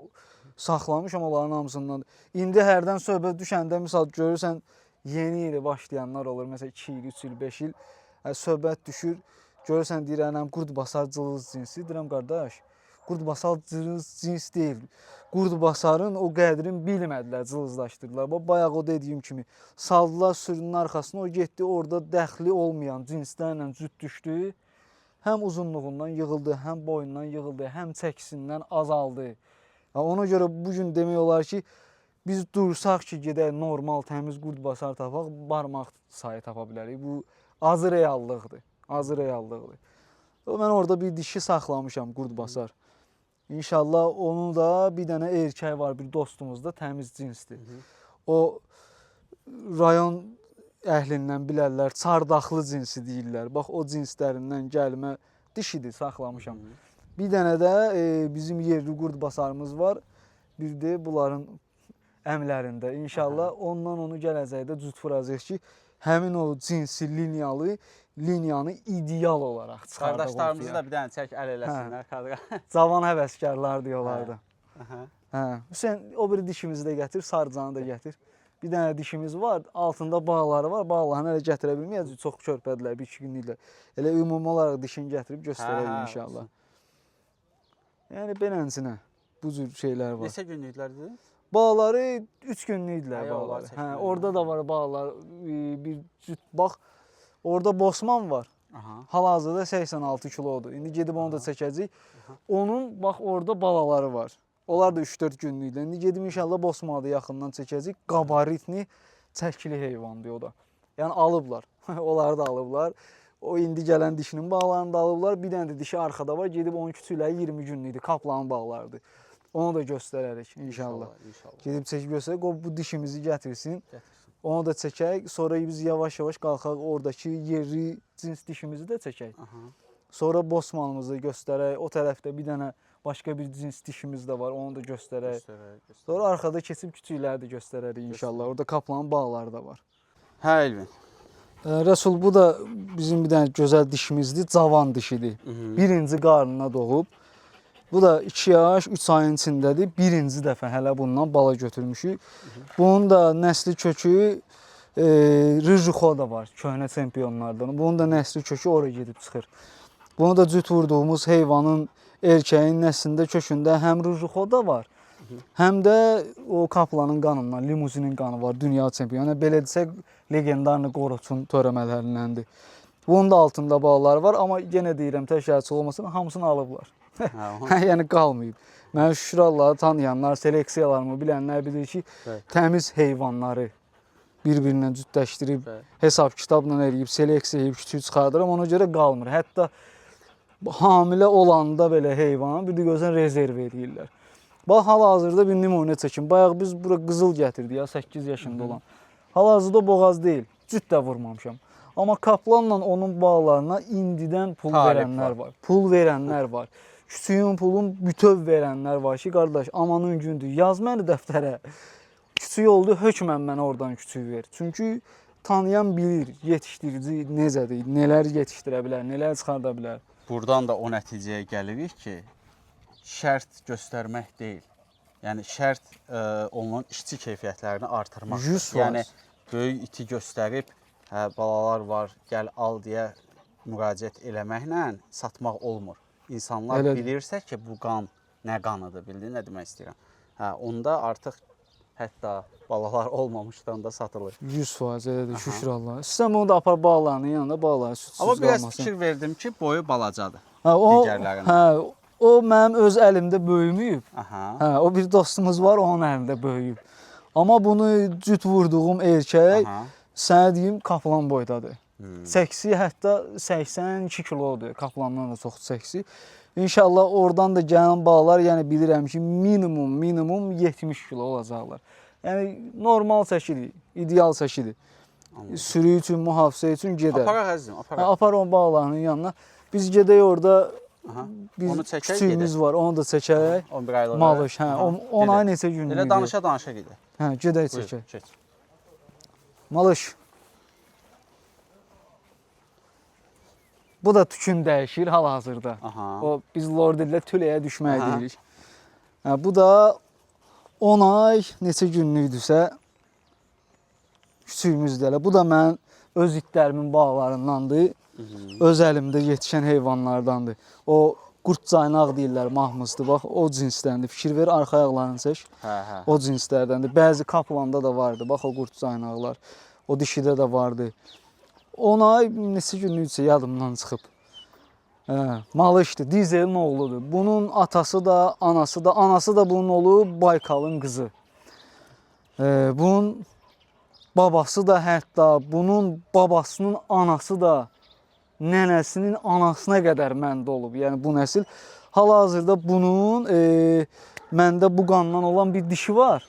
saxlamışam onların hamısından. İndi hərdən söhbət düşəndə, misal görürsən, yeni ili başlayanlar olur, məsələn 2 il, 3 il, 5 il, söhbət düşür, görürsən, deyirəm, qurdbasar cılız cinsi, deyirəm, qardaş, qurdbasar cılız cins deyil. Qurdbasarın o qədrini bilmədilər, cılızlaşdırdılar. Bayaq o dediyim kimi, saldılar sürünün arxasına, o getdi, orada dəxli olmayan cinslərlə cüt düşdü. Həm uzunluğundan yığıldı, həm boyundan yığıldı, həm çəkisindən azaldı. Ona görə bugün demək olar ki, biz dursaq ki, gedək normal, təmiz qurd basar tapaq, barmaq sayı tapa bilərik. Bu azı reallıqdır. Azı reallıqdır. Mən orada bir dişi saxlamışam qurd basar. İnşallah onun da bir dənə erkək var, bir dostumuz da təmiz cinsdir. O rayon əhlindən bilərlər, çardaqlı cinsi deyirlər. Bax o cinslərindən gəlmə dişidir, saxlamışam. Bir dənə də bizim yerli qurd basarımız var. Bir də bunların əmlərində. İnşallah ondan onu gələcəkdə cüt vuracaq ki, həmin o cinsi liniyanı ideal olaraq çıxardıq. Qardaşlarımızı da bir dənə çək əl eləsinlər kadra. Cavan həvəskarlar diyorlardı. Hüseyin o bir dişimizi də gətir, sarıcanı da gətir. Bir dənə dişimiz var, altında bağları var. Bağlarını hələ gətirə bilməyəcək, çox körpədirlər, 1-2 günlüklər. Elə ümumi olaraq dişini gətirib göstərək inşallah. Yəni beləsinə bu cür şeylər var. Neçə günlüklərdir? Bağları 3 günlükdülər bağları. Orada da var bağlar. Bir cüt bax. Orada bosman var. Hal-hazırda 86 kilodur. İndi gedib onu da çəkəcəyik. Onun bax orada balaları var. Onlar da 3-4 günlükdür. İndi gedib inşallah bosmanı da yaxından çəkəcəyik. Qabaritni çəkili heyvandır o da. Yəni alıblar. Onları da alıblar. O indi gələn dişinin bağlarını da alıblar. Bir dənə də dişi arxada var. Gedib onun küçükləri 20 günlükdür. Kaplanın bağlarıdır. Onu da göstərərik inşallah. Gedib çəkib göstərək. O bu dişimizi gətirsin. Onu da çəkək. Sonra biz yavaş-yavaş qalxaq oradakı yerli cins dişimizi də çəkək. Sonra bosmanımızı göstərək. O tərəfdə bir dənə başqa bir cins dişimiz də var. Onu da göstərək. Sonra arxada keçib küçükləri də göstərərik inşallah. Orada kaplanın bağları da var. Hə Elvin. Rəsul, bu da bizim bir dənə gözəl dişimizdir. Cavan dişidir. Birinci qarnına doğub. Bu da 2 yaş, 3 ayın içindədir. Birinci dəfə hələ bundan bala götürmüşük. Bunun da nəsli kökü Rıjixoda var, köhnə çempionlardan. Bunun da nəsli kökü oraya gedib çıxır. Bunu da cüt vurduğumuz heyvanın erkəyin nəslində kökündə həm Rıjixoda var, həm də o kaplanın qanından, limuzinin qanı var, dünya çempionu. Yəni belə desək, legendarlı Qoroçun törəmələrindəndir. Bunun da altında bağları var, amma yenə deyirəm, təşkilçi olmasın, hamısını alıblar. Yəni qalmayıb. Mən şükür Allah'a tanıyanlar, seleksiyalarımı bilənlər bilir ki, təmiz heyvanları bir-birindən cütləşdirib, hesab kitabla eləyib, seleksiya edib, küçüyü çıxardıram, ona görə qalmır. Hətta hamilə olanda belə heyvana bir də gözən rezerv edirlər. Bax, hal-hazırda bir nümunə çəkin. Bayaq biz bura qızıl gətirdik ya, 8 yaşında olan. Hal-hazırda boğaz deyil, cüt də vurmamışam. Amma kaplanla onun bağlarına indidən pul verənlər var. Pul verənlər var. Küçüyün pulun bütöv verənlər var ki, qardaş, amanın gündür, yaz məni dəftərə. Küçüyü oldu, hökmən mənə oradan küçüyü ver. Çünki tanıyan bilir, yetişdirici necədir, nələr yetişdirə bilər, nələr çıxarda bilər. Buradan da o nəticəyə gəlirik ki, şərt göstərmək deyil. Yəni şərt onun işçi keyfiyyətlərini artırmaq. 100%. Yəni böyük iti göstərib, hə, balalar var, gəl al deyə müraciət eləməklə satmaq olmur. İnsanlar bilirsə ki, bu qan nə qanıdır, bildin nə demək istəyirəm. Hə, onda artıq hətta balalar olmamışdan da satılır. 100% elədir, şükür Allah. İstəyirəm onu da apar bağlarının yanında, bağları südsüz qalmasın. Amma biraz fikir verdim ki, boyu balacadır digərlərindən. Hə, o mənim öz əlimdə böyüməyib. Hə, o bir dostumuz var, onun əlində böyüyüb. Amma bunu cüt vurduğum erkək, sənə deyim, kaplan boydadır. Çəksi hətta 82 kilodur, kaplandan da çox çəksi. İnşallah oradan da gələn bağlar, yəni bilirəm ki, minimum 70 kilo olacaqlar. Yəni normal çəkidir, ideal çəkidir. Sürü üçün, mühafizə üçün gedər. Aparaq əzizim, aparaq. Apar onun bağlarının yanına. Biz gedək orada bir küçüyümüz var, onu da çəkək. 11 aylığı. Malış, hə, 10 ay neçə günlük. Elə danışa-danışa gedək. Hə, gedək çəkək. Keç. Malış. Bu da tükün dəyişir hal-hazırda. O biz lord dillə tüləyə düşmək deyirik. Bu da 10 ay neçə günlükdürsə küçüyümüzdür elə. Bu da mən öz itlərimin bağlarındandır. Öz əlimdə yetişən heyvanlardandır. O qurd caynaq deyirlər, mahmuzdur. Bax, o cinsdəndir. Fikir ver, arxa ayaqlarını çək. O cinslərdəndir. Bəzi kaplanda da vardı. Bax, o qurd caynaqlar. O dişidə də vardı. 10 ay neçə günlüksə yadımdan çıxıb. Malışdır, Dizelin oğludur. Bunun atası da, anası da bunun oğlu Baykalın qızı. Bunun babası da hətta, bunun babasının anası da nənəsinin anasına qədər məndə olub. Yəni bu nəsil. Hal-hazırda bunun məndə bu qandan olan bir dişi var.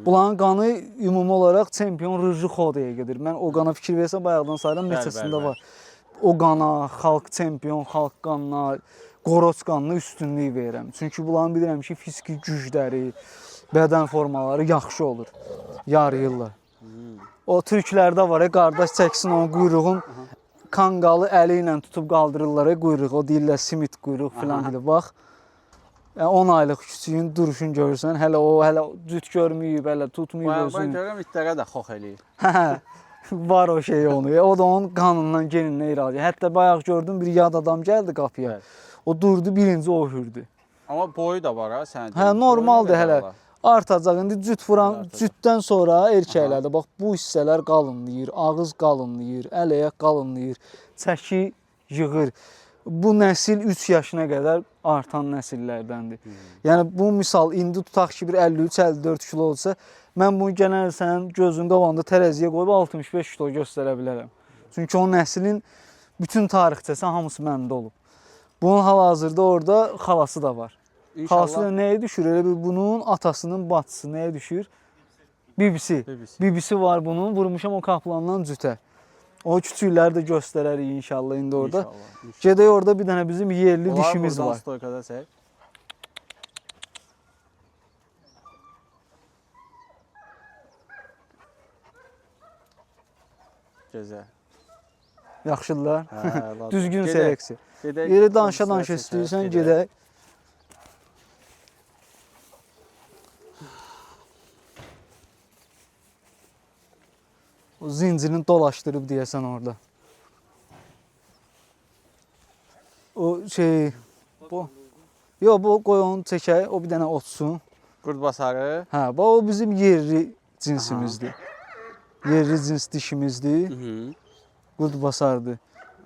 Bunların qanı ümumi olaraq çempion Rıjı Xodaya gedir. Mən o qana fikir versəm bayaqdan sayıram neçəsində var. O qana, xalq çempion, xalq qanına, qoroç qanına üstünlük verirəm. Çünki bunların bilirəm ki, fiziki gücləri, bədən formaları yaxşı olur. Yarıyırlar. O türklərdə var, qardaş çəksin onun quyruğun kanqalı əli ilə tutub qaldırırlar quyruğu. O deyirlər simit quyruq filan deyir. Bax. Yəni 10 aylıq küçüyün duruşunu görürsən. Hələ cüt görməyib, hələ tutmayıb özünü. Mən görürəm itlərə də xox eləyir. Var o şey onu. O da onun qanından, genindən iradi. Hətta bayaq gördüm bir yad adam gəldi qapıya. O durdu, birinci o hürdü. Amma boyu da var ha sənin. Hə, normaldır hələ. Artacaq. İndi cüt vuran, cütdən sonra erkəklərdə bax bu hissələr qalınlayır, ağız qalınlayır, əl-ayaq qalınlayır, çəki yığır. Bu nəsil 3 yaşına qədər artan nəsillərdəndir. Yəni bu misal indi tutaq ki, bir 53-54 kilo olsa, mən bunu genel sənin gözün qabağında tərəziyə qoyub 65 kilo göstərə bilərəm. Çünki o nəslin bütün tarixçəsi hamısı məndə olub. Bunun hal-hazırda orada xalası da var. Xalası da nəyə düşür? Elə bir bunun atasının bacısı nəyə düşür? BBC var bunun. Vurmuşam o kaplandan cütə. O küçükləri də göstərərik inşallah indi orada. Gedək orada bir dənə bizim yerli dişimiz var. Stoykada çək. Gözəl. Yaxşıdırlar. Düzgün seleksiya. Yeri danışa-danışa istəyirsən gedək. O zincirini dolaşdırıb deyəsən orada. O şey... Yox, bu qoy onu çəkək, o bir dənə otsun. Qurdbasarı. Hə, o bizim yerli cinsimizdir. Yerli cins dişimizdir. Qurdbasardır.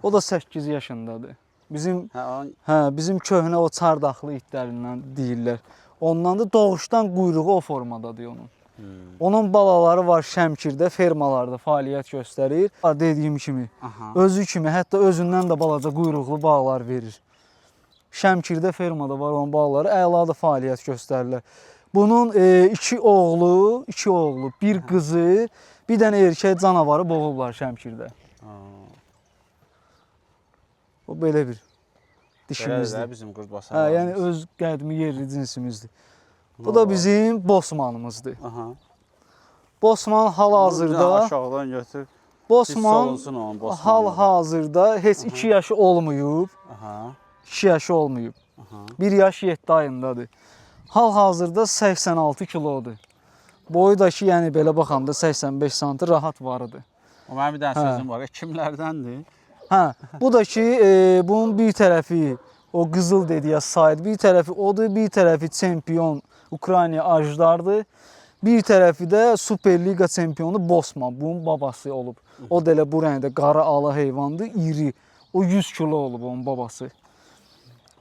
O da 8 yaşındadır. Bizim köhnə o çardaqlı itlərindən deyirlər. Ondan da doğuşdan quyruğu o formadadır onun. Onun balaları var Şəmkirdə, fermalarda fəaliyyət göstərir. Dediyim kimi, özü kimi, hətta özündən də balaca quyruqlu bağlar verir. Şəmkirdə fermada var onun bağları, əla da fəaliyyət göstərirlər. Bunun 2 oğlu, bir qızı, bir dənə erkək canavarı boğublar Şəmkirdə. O belə bir dişimizdir. Belədir bizim qurdbasarlarımız. Yəni öz qədimi yerli cinsimizdir. Bu da bizim bosmanımızdır. Bosman hal-hazırda... Aşağıdan götür. Bosman hal-hazırda heç 2 yaşı olmayıb. 2 yaşı olmayıb. 1 yaş 7 ayındadır. Hal-hazırda 86 kilodur. Boyu da ki, yəni belə baxanda 85 sm rahat varıdır. O mənim bir dənə sözüm var. Kimlərdəndir? Hə, bu da ki, bunun bir tərəfi o qızıl dediyə saydı. Bir tərəfi odur, bir tərəfi çempion Ukrayna Ajdardır. Bir tərəfi də Superliga çempionu Bosman. Bunun babası olub. O da elə bu rəngdə qara ala heyvandır, iri. O 100 kilo olub onun babası.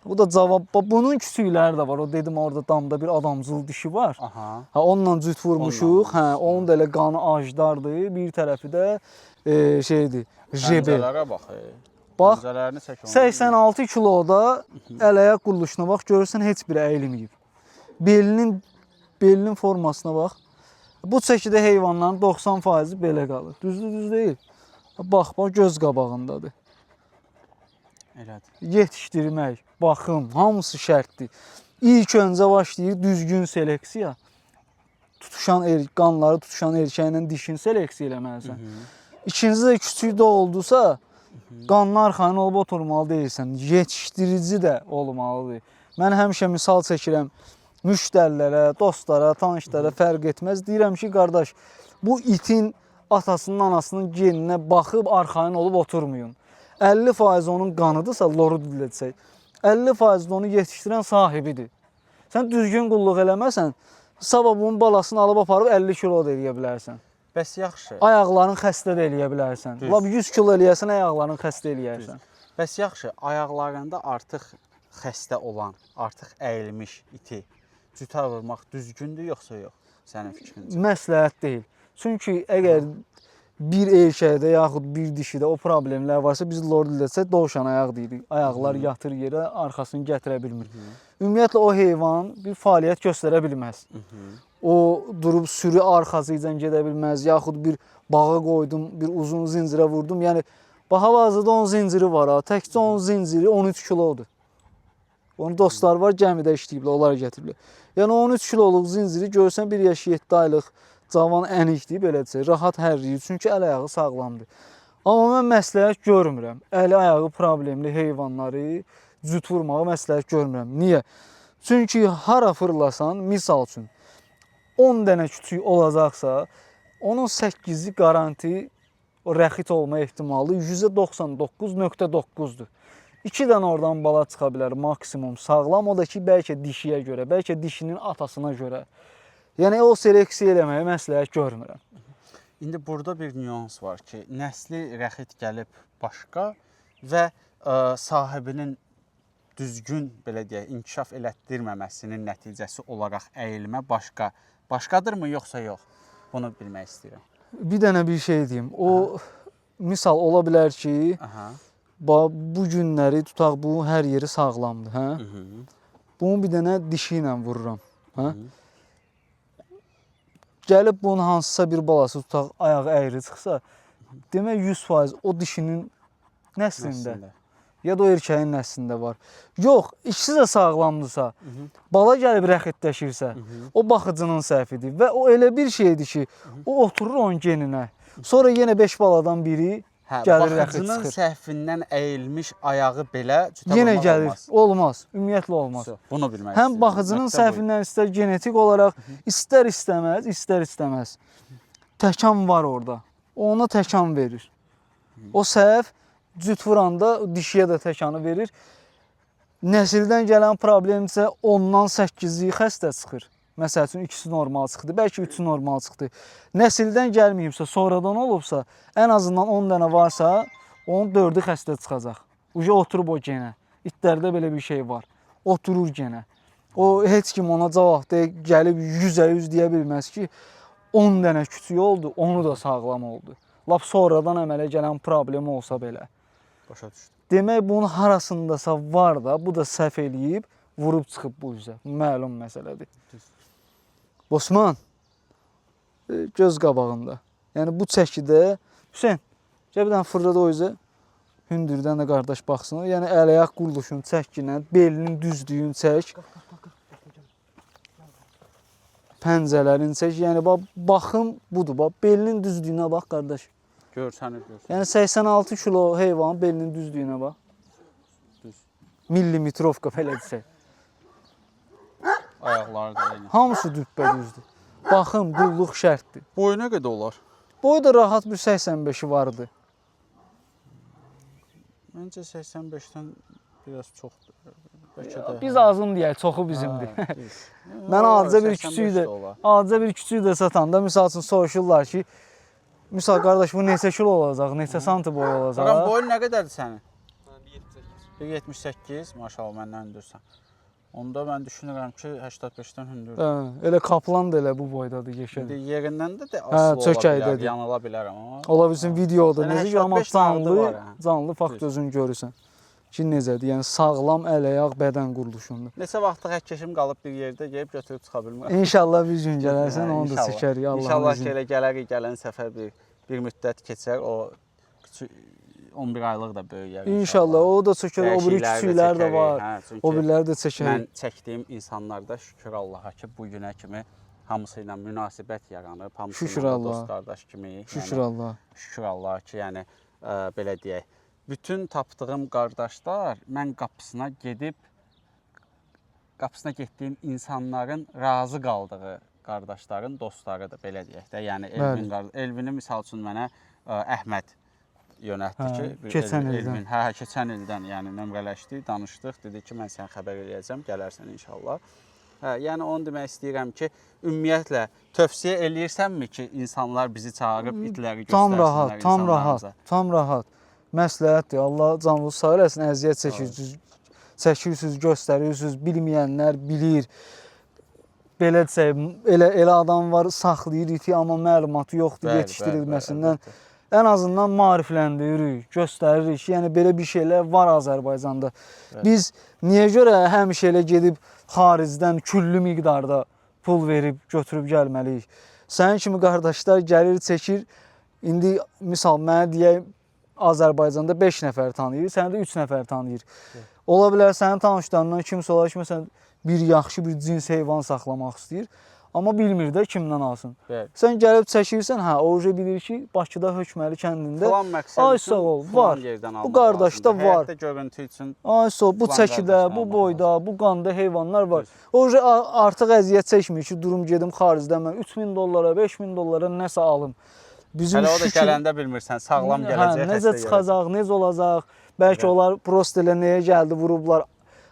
Bu da cavab. Bunun küçükləri də var. O dedim orada damda bir adamcıl dişi var. Onunla cüt vurmuşuq. Onun da elə qanı Ajdardır. Bir tərəfi də şeydir, JB. Pəncələrə bax. Bax, 86 kiloda əl-ayaq quruluşuna bax, görürsən heç biri əyilməyib. Belinin formasına bax. Bu çəkidə heyvanların 90% belə qalır. Düz deyil. Bax, göz qabağındadır. Elədir. Yetişdirmək, baxım, hamısı şərtdir. İlk öncə başlayır düzgün seleksiya. Qanları tutuşan erkəklə dişini seleksiya eləməlisən. İkinci də küçük də oldusa, qanlı arxayın olub oturmalı deyilsən. Yetişdirici də olmalıdır. Mən həmişə misal çəkirəm. Müştərilərə, dostlara, tanışlara fərq etməz. Deyirəm ki, qardaş, bu itin atasının, anasının geninə baxıb arxayın olub oturmayın. 50% onun qanıdırsa, loru diləcək. 50% onu yetişdirən sahibidir. Sən düzgün qulluq eləməsən, sabah bunun balasını alıb aparıb 50 kilo da eləyə bilərsən. Bəs yaxşı. Ayaqlarını xəstə də eləyə bilərsən. Lap 100 kilo eləyərsən, ayaqlarını xəstə eləyərsən. Bəs yaxşı, ayaqlarında artıq xəstə olan, artıq əyilmiş iti cütə vurmaq düzgündür yoxsa yox? Sənin fikrincə? Məsləhət deyil. Çünki əgər bir erkəkdə yaxud bir dişidə o problemlər varsa, biz lord desək dovşan ayaq deyirik. Ayaqlar yatır yerə, arxasını gətirə bilmir. Ümumiyyətlə o heyvan bir fəaliyyət göstərə bilməz. O durub sürü arxasıca gedə bilməz, yaxud bir bağa qoydum, bir uzun zincirə vurdum. Yəni hal-hazırda onun zinciri var ha. Təkcə onun zinciri 13 kilodur. Onun dostları var, gəmidə işləyiblər, onlar gətiriblər. Yəni 13 kiloluq zinciri görsən 1 yaş 7 aylıq cavan ənikdir, belə desək, rahat hərləyir. Çünki əl ayağı sağlamdır. Amma mən məsləhət görmürəm. Əli ayağı problemli heyvanları cüt vurmağı məsləhət görmürəm. Niyə? Çünki hara fırlasan, misal üçün 10 dənə küçük olacaqsa, onun 8-i garanti o rəxit olma ehtimalı %99.9-dur. 2 dənə oradan bala çıxa bilər maksimum sağlam, o da ki, bəlkə dişiyə görə, bəlkə dişinin atasına görə. Yəni, o seleksiya eləməyi məsləhət görmürəm. İndi burada bir nüans var ki, nəsli rəxit gəlib başqa və sahibinin düzgün, belə deyək, inkişaf elətdirməməsinin nəticəsi olaraq əyilmə başqadırmı, yoxsa yox? Bunu bilmək istəyirəm. Bir dənə bir şey deyim. O, misal ola bilər ki, bu günləri tutaq, bu hər yeri sağlamdır. Bunu bir dənə dişi ilə vururam. Gəlib bunun hansısa bir balası tutaq, ayağı əyri çıxsa, demək 100% o dişinin nəslində, ya da o erkəyin nəslində var. Yox, ikisi də sağlamdırsa, bala gəlib rəxitləşirsə, o baxıcının səhvidir və o elə bir şeydir ki, o oturur onun geninə. Sonra yenə 5 baladan biri gəlir rəxit çıxır. Baxıcının səhvindən əyilmiş ayağı belə cütə yenə gəlir, olmaz, ümumiyyətlə olmaz. Bunu bilmək istəyirəm. Həm baxıcının səhvindən istər genetik olaraq, istər-istəməz, təkan var orada. O ona təkan verir. O səhv cüt vuranda dişiyə də təkanı verir. Nəsildən gələn problem isə ondan 8-i xəstə çıxır. Məsəl üçün ikisi normal çıxdı, bəlkə üçü normal çıxdı. Nəsildən gəlməyibsə, sonradan olubsa, ən azından 10 dənə varsa, onun 4-ü xəstə çıxacaq. Uca oturub o genə. İtlərdə belə bir şey var. Oturur genə. O heç kim ona cavab deyib, gəlib 100% deyə bilməz ki, 10 dənə küçük oldu, onu da sağlam oldu. Lap sonradan əmələ gələn problemi olsa belə. Başa düşdüm. Demək, bunun harasındasa var da, bu da səhv eləyib, vurub çıxıb bu üzə. Məlum məsələdir. Osman, göz qabağında. Yəni, bu çəkidə, Hüseyin, gəl bir dənə fırladı o üzə, hündürdən də qardaş baxsın. Yəni, əl-ayaq quruluşunu çək ki, belinin düzdüyünü çək. Pəncələrini çək. Yəni, baxım budur. Belinin düzdüyünə bax, qardaş. Görsənir. Yəni, 86 kilo heyvanın belinin düzdüyünə bax. Düz. Millimetrovka belə desək. Ayaqları da eyni. Hamısı düppədüzdür. Baxım, qulluq şərtdir. Boyu nə qədər olar? Boyu da rahat bir 85-i vardı. Məncə 85-dən biraz çoxdur. Biz azım deyək, çoxu bizimdir. Mən adicə bir küçüyü də satanda, misal üçün soruşurlar ki, misal qardaş, bu neçə kilo olacaq, neçə santi boyu olacaq? Baran, boyun nə qədərdir sənin? 1.78, maşallah məndən hündürsən. Onda mən düşünürəm ki, 85-dən hündürdür. Elə kaplan da elə bu boydadır, yeşədir. İndi yerindən də asılı ola bilər, yanıla bilər amma. Ola bilsin videoda, necə ki, amma canlı fakt özün görürsən. Ki, necədir, yəni sağlam əl-ayaq bədən quruluşunda. Neçə vaxtı həkkeşim qalıb bir yerdə, gəlib götürüb çıxa bilmər. İnşallah bir gün gələrsən, onu da çəkərik, Allah'ın izni. İnşallah ki, elə gələrik, gələn səfər bir müddət keçər, o 11 aylıq da böyüyər. İnşallah, o da çəkər, o biri küçüklər də var, o biriləri də çəkər. Mən çəkdiyim insanlarda şükür Allaha ki, bu günə kimi hamısı ilə münasibət yaranıb, hamısı ilə dost qardaş kimi. Şükür Allah. Şükür Allaha ki, yəni belə deyək. Bütün tapdığım qardaşlar, mən qapısına getdiyim insanların razı qaldığı qardaşların dostlarıdır, belə deyək də. Yəni Elvini misal üçün mənə Əhməd yönəltdi ki, keçən ildən. Keçən ildən yəni nömrələşdik, danışdıq, dedi ki, mən sənə xəbər eləyəcəm, gələrsən inşallah. Yəni onu demək istəyirəm ki, ümumiyyətlə tövsiyə eləyirsənmi ki, insanlar bizi çağırıb itləri göstərsinlər insanlarımıza? Tam rahat. Məsləhətdir. Allah canınızı sağ eləsin, əziyyət çəkirsiniz, göstərirsiniz, bilməyənlər bilir. belə desək, elə adam var, saxlayır iti, amma məlumatı yoxdur yetişdirilməsindən. Ən azından maarifləndiririk, göstəririk ki, yəni belə bir şeylər var Azərbaycanda. Biz niyə görə həmişə elə gedib xaricdən küllü miqdarda pul verib götürüb gəlməliyik? Sənin kimi qardaşlar gəlir, çəkir. İndi misal mənə deyək Azərbaycanda 5 nəfər tanıyır, səni də 3 nəfər tanıyır. Ola bilər sənin tanışlarından kimsə olar ki, məsələn, bir yaxşı bir cins heyvan saxlamaq istəyir, amma bilmir də kimdən alsın. Sən gəlib çəkirsən, hə, o bilir ki, Bakıda Hökməli kəndində ay sağ ol, var. Bu qardaşda var. Həyatda görüntü üçün. Ay sağ ol, bu çəkidə, bu boyda, bu qanda heyvanlar var. O artıq əziyyət çəkmir ki, durum gedim xaricdən mən 3000 dollara, 5000 dollara nəsə alım. Hələ o da gələndə bilmirsən, sağlam gələcək, necə çıxacaq, necə olacaq, bəlkə onlar prost elə nəyə gəldi, vurublar,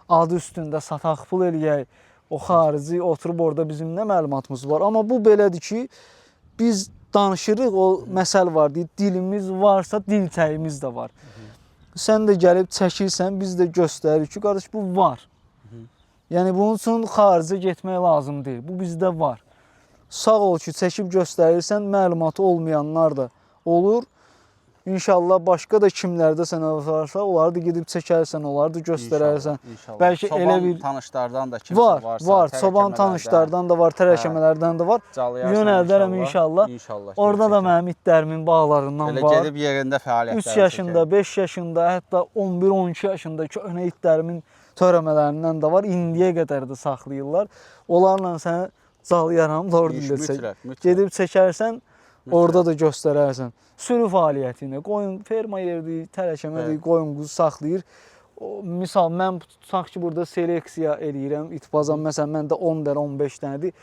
adı üstündə sataq, pul eləyək, o xarici oturub orada bizim nə məlumatımız var. Amma bu belədir ki, biz danışırıq, o məsəl var, dilimiz varsa dilçəyimiz də var. Sən də gəlib çəkirsən, biz də göstəririk ki, qardaş, bu var. Yəni, bunun üçün xaricə getmək lazım deyil, bu bizdə var. Sağ ol ki, çəkib göstərirsən, məlumatı olmayanlar da olur. İnşallah başqa da kimlərdə sənə varsa, onları da gedib çəkərsən, onları da göstərərsən. Bəlkə elə bir tanışlardan da kimsə varsa, var, çoban tanışlardan da var, tərəşəmələrdən də var. Yönəldərəm inşallah. Orada da mənim itlərimin bağlarından var. Elə gedib yerində fəaliyyətlər 3 yaşında, 5 yaşında, hətta 11-12 yaşında köhnə itlərimin törəmələrindən də var. İndiyə qədər də saxlayırlar. Onlarla sənə calayaram, lord ilə gedib çəkərsən, orada da göstərərsən. Sürü fəaliyyətini, qoyun ferma yerdir, tərəşəmədir, qoyun quzu saxlayır. Misal, mən tutaq ki, burada seleksiya eləyirəm, itbazam, məsələn, məndə 10 dənə, 15 dənədir.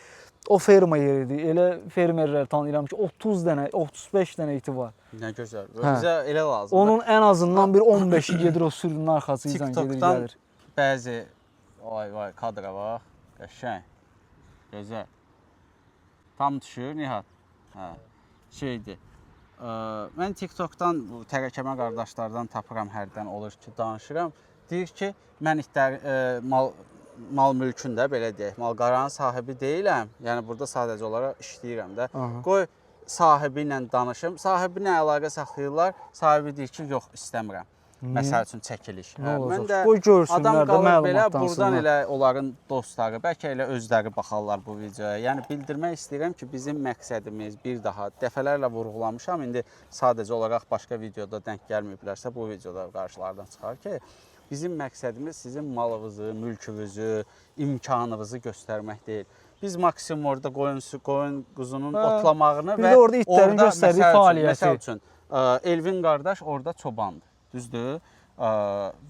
O ferma yeridir, elə fermerlər tanıyıram ki, 30 dənə, 35 dənə iti var. Nə gözəl, bizə elə lazımdır. Onun ən azından bir 15-i gedir o sürünün arxası ilə gedir, gəlir. Bəzi, vay, kadra bax, qəşəng. Gözəl. Tam düşür, Nihat. Şeydir. Mən TikTokdan, tərəkəmə qardaşlardan tapıram, hərdən olur ki, danışıram. Deyir ki, mən mal mülkündə, belə deyək, mal-qaranın sahibi deyiləm. Yəni, burada sadəcə olaraq işləyirəm də. Qoy sahibi ilə danışım. Sahibi ilə əlaqə saxlayırlar. Sahibi deyir ki, yox, istəmirəm. Məsəl üçün çəkiliş. Mən də adam qalır belə, buradan elə onların dostları, bəlkə elə özləri baxarlar bu videoya. Yəni, bildirmək istəyirəm ki, bizim məqsədimiz bir daha dəfələrlə vurğulamışam. İndi sadəcə olaraq başqa videoda denk gəlməyiblərsə, bu videoda qarşılardan çıxar ki, bizim məqsədimiz sizin malınızı, mülkünüzü, imkanınızı göstərmək deyil. Biz maksimum orada qoyun quzunun otlamağını və orada, məsəl üçün, Elvin qardaş orada çobandır. Düzdür.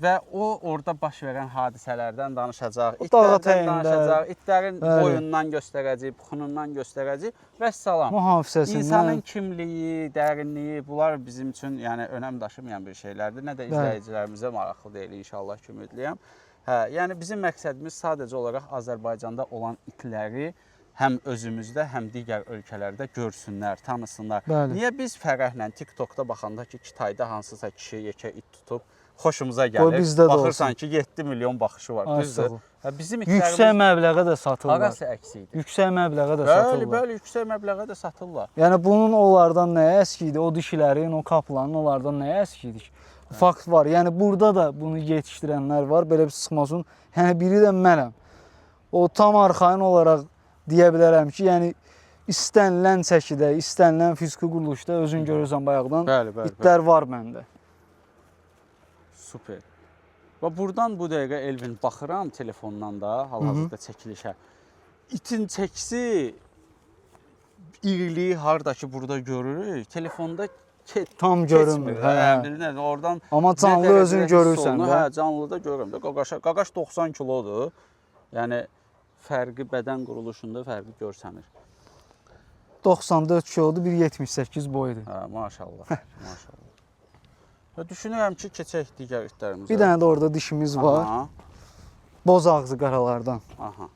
Və o orada baş verən hadisələrdən danışacaq, itlərdən danışacaq, itlərin boyundan göstərəcək, buxunundan göstərəcək və salam. Mühafizəsindən. İnsanın kimliyi, dərinliyi, bunlar bizim üçün yəni, önəm daşımayan bir şeylərdir. Nə də izləyicilərimizə maraqlı deyil, inşallah ki, ümidliyəm. Yəni, bizim məqsədimiz sadəcə olaraq Azərbaycanda olan itləri həm özümüzdə, həm digər ölkələrdə görsünlər, tanısınlar. Niyə biz fərəhlə TikTokda baxanda ki, Kitayda hansısa kişi yekə it tutub, xoşumuza gəlir. Baxırsan ki, 7 milyon baxışı var. Düzdür. Yüksək məbləğə də satırlar. Harası əksi idi? Yüksək məbləğə də satırlar. Bəli, yüksək məbləğə də satırlar. Yəni, bunun onlardan nəyə əskidir? O dişilərin, o kaplanın onlardan nəyə əskidir? Fakt var. Yəni, burada da bunu yetişdirənlər var. Belə bir çıxmasın. Yəni, biri də mənəm. O tam arxayın olaraq deyə bilərəm ki, yəni istənilən çəkidə, istənilən fiziki quruluşda özün görürsən bayaqdan itlər var məndə. Super. Və buradan bu dəqiqə Elvin baxıram telefondan da hal-hazırda çəkilişə. İtin çəkisi iriliyi harda ki burada görürük, telefonda tam görünmür. Oradan amma canlı özün görürsən də. Hə, canlıda görürəm də. Qaqaş 90 kilodur. Yəni fərqi bədən quruluşunda fərqi görsənir. 94 kilodur, 1.78 boyudur. Hə, maşallah. Maşallah. Və düşünürəm ki, keçək digər itlərimizə. Bir dənə də orada dişimiz var. Boz ağzı qaralardan. Aha.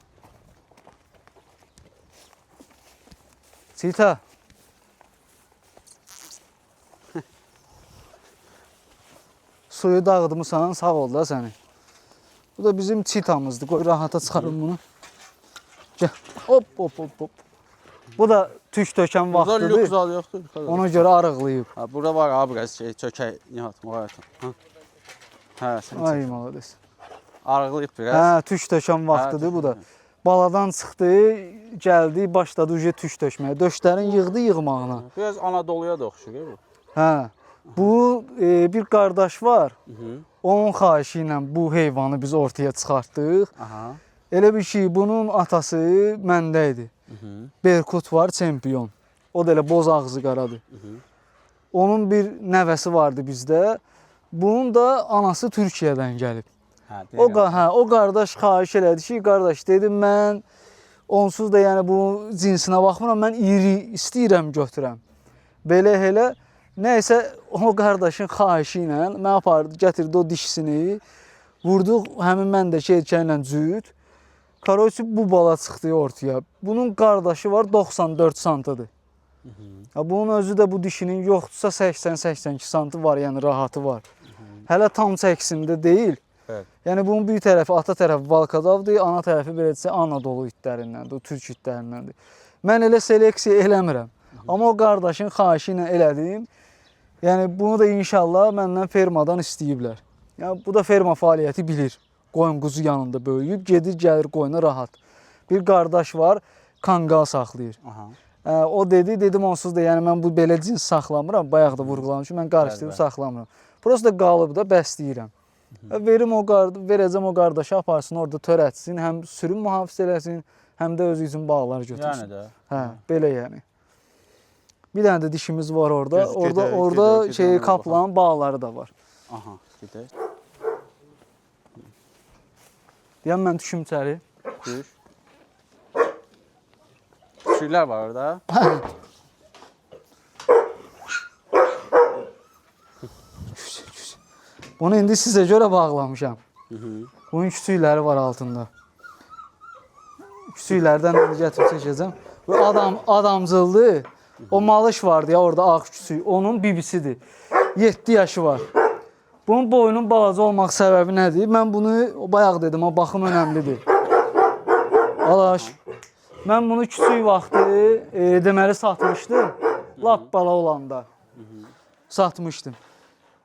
Çita. Suyu dağıtmısan, sağ ol da səni. Bu da bizim çitamızdır. Qoy rahata çıxarım bunu. Gəl. Hop hop hop hop. Bu da tük tökən Burada vaxtıdır. lüks zal yoxdur. Ona görə arıqlayıb. Ha, burada var abi biraz şey çökək Nihat müğayət. Ha. Hə, sən Ay malades. arıqlayıb biraz. Hə, tük tökən vaxtıdır bu da. Baladan çıxdı, gəldi, başladı uje tük tökməyə. Döşlərin yığdı yığmağına. Biraz Anadoluya da oxşur bu. Hə. Bu bir qardaş var. Mhm. Onun xahişi ilə bu heyvanı biz ortaya çıxartdıq. Aha. Elə bir şey, bunun atası məndə idi. Mhm. Berkut var, çempion. O da elə boz ağzı qaradır. Mhm. Onun bir nəvəsi vardı bizdə. Bunun da anası Türkiyədən gəlib. Hə, O qardaş xahiş elədi ki, qardaş dedim mən onsuz da yəni bu cinsinə baxmıram, mən iri istəyirəm götürəm. Belə elə nəysə o qardaşın xahişi ilə mən apardı, gətirdi o dişisini. Vurduq həmin məndəki erkəklə cüt. Karoçi bu bala çıxdı ortaya. Bunun qardaşı var 94 santıdır. Bunun özü də bu dişinin yoxdursa 80-82 santı var, yəni rahatı var. Hələ tam çəkisində deyil. Evet. Yəni bunun bir tərəfi, ata tərəfi Valkadavdır, ana tərəfi belə desə Anadolu itlərindəndir, o türk itlərindəndir. Mən elə seleksiya eləmirəm. Amma o qardaşın xahişi ilə elədim. Yəni bunu da inşallah məndən fermadan istəyiblər. Yəni bu da ferma fəaliyyəti bilir. Qoyun quzu yanında böyüyüb, gedir, gəlir qoyuna rahat. Bir qardaş var, kanqal saxlayır. Aha. O dedi, dedim onsuz da yəni mən bu belə cins saxlamıram. Bayaq da vurğulamışım, mən qarışdırıb saxlamıram. Prosta qalıb da bəsləyirəm. Verəcəm o qardaşa aparsın, orada törətsin, həm sürüm mühafizə eləsin, həm də özü üçün bağlar götürsün. Yəni də. Hə, belə yəni. Bir dənə də dişimiz var orada. Gedək, Orada gedək, kaplanın bağları da var. Aha, gedək. Deyəm mən düşüm içəri. Düş. Küçüklər var orada. Bunu indi sizə görə bağlamışam. Mhm. Bunun küçükləri var altında. Küçüklərdən gətirib çəkəcəm. Bu adamcıldır. O malış vardı ya orada ağ küçük. Onun bibisidir. 7 yaşı var. Bunun boyunun balaca olmaq səbəbi nədir? Mən bunu bayaq dedim, amma baxım önəmlidir. Alaş. Mən bunu küçük vaxtı deməli satmışdım. Lap bala olanda. Satmışdım.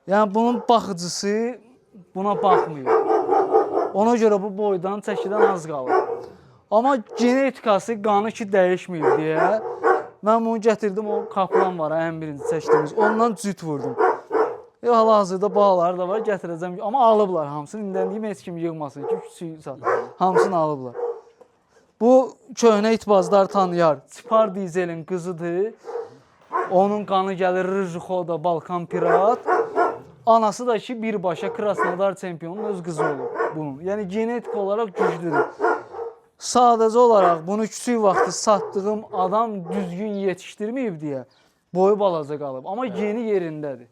Yəni bunun baxıcısı buna baxmıyor. Ona görə bu boydan çəkidən az qalır. Amma genetikası qanı ki dəyişməyib deyə mən bunu gətirdim, o kaplan var, ən birinci çəkdiyimiz. Ondan cüt vurdum. Hal-hazırda bağları da var, gətirəcəm. Amma alıblar hamısını. İndən deyim, heç kim yığmasın ki, küçüyü sat. Hamısını alıblar. Bu köhnə itbazlar tanıyar. Spar Dizelin qızıdır. Onun qanı gəlir Rıjixoda, Balkan Pirat. Anası da ki birbaşa Krasnodar çempionunun öz qızı olur bunun. Yəni genetik olaraq güclüdür. Sadəcə olaraq bunu küçük vaxtı satdığım adam düzgün yetişdirməyib deyə boyu balaca qalıb. Amma geni yerindədir.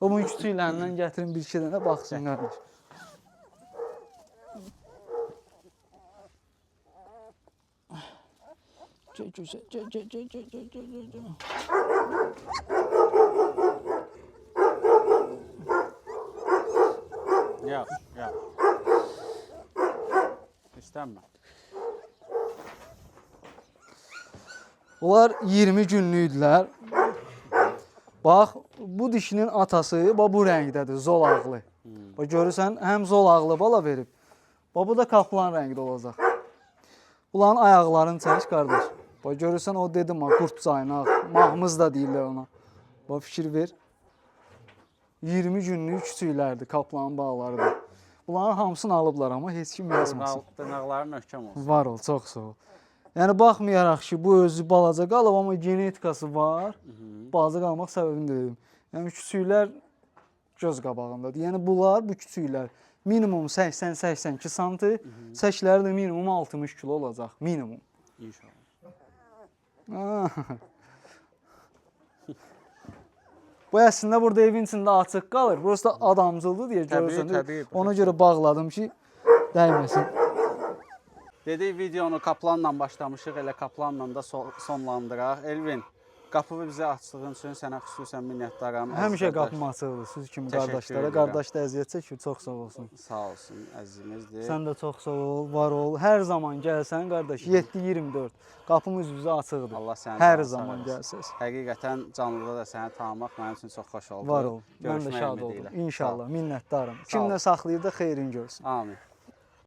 O bunun küçüklərindən gətirin bir iki dənə baxsın qardaş. Yox, yox. İstənmə. Onlar 20 günlükdülər. Bax, bu dişinin atası bu rəngdədir, zolaqlı. Bax, görürsən, həm zolaqlı bala verib. Bax, bu da kaplan rəngdə olacaq. Bunların ayaqlarını çək, qardaş. Bax, görürsən, o dedim, qurt caynaq, mahmız da deyirlər ona. Bax, fikir ver. 20 günlük küçüklərdir, kaplanın bağlarıdır. Bunların hamısını alıblar, amma heç kim yazmasın. Dırnaqları möhkəm olsun. Var ol, çox sağ ol. Yəni, baxmayaraq ki, bu özü balaca qalıb, amma genetikası var. Balaca qalmaq səbəbini dedim. Yəni, küçüklər göz qabağındadır. Yəni, bunlar, bu küçüklər minimum 80-82 santı, səkləri də minimum 60 kilo olacaq, minimum. İnşallah. Bu əslində burada evin içində açıq qalır. Burası da adamcıldır deyə görürsən. Təbii. Ona görə bağladım ki, dəyməsin. Dedik videonu kaplanla başlamışıq, elə kaplanla da sonlandıraq. Elvin, Qapını bizə açdığın üçün sənə xüsusən minnətdaram. Həmişə qapım açıqdır siz kimi qardaşlara. Qardaş da əziyyət çəkir, çox sağ olsun. Sağ olsun, əzizimizdir. Sən də çox sağ ol, var ol. Hər zaman gəlsən qardaş, 7-24. Qapımız üzə açıqdır. Allah səni hər zaman gəlsəz. Həqiqətən canlıda da səni tanımaq mənim üçün çox xoş oldu. Var ol. Mən də şad oldum. İnşallah, minnətdaram. Kim nə saxlayır da xeyrin görsün. Amin.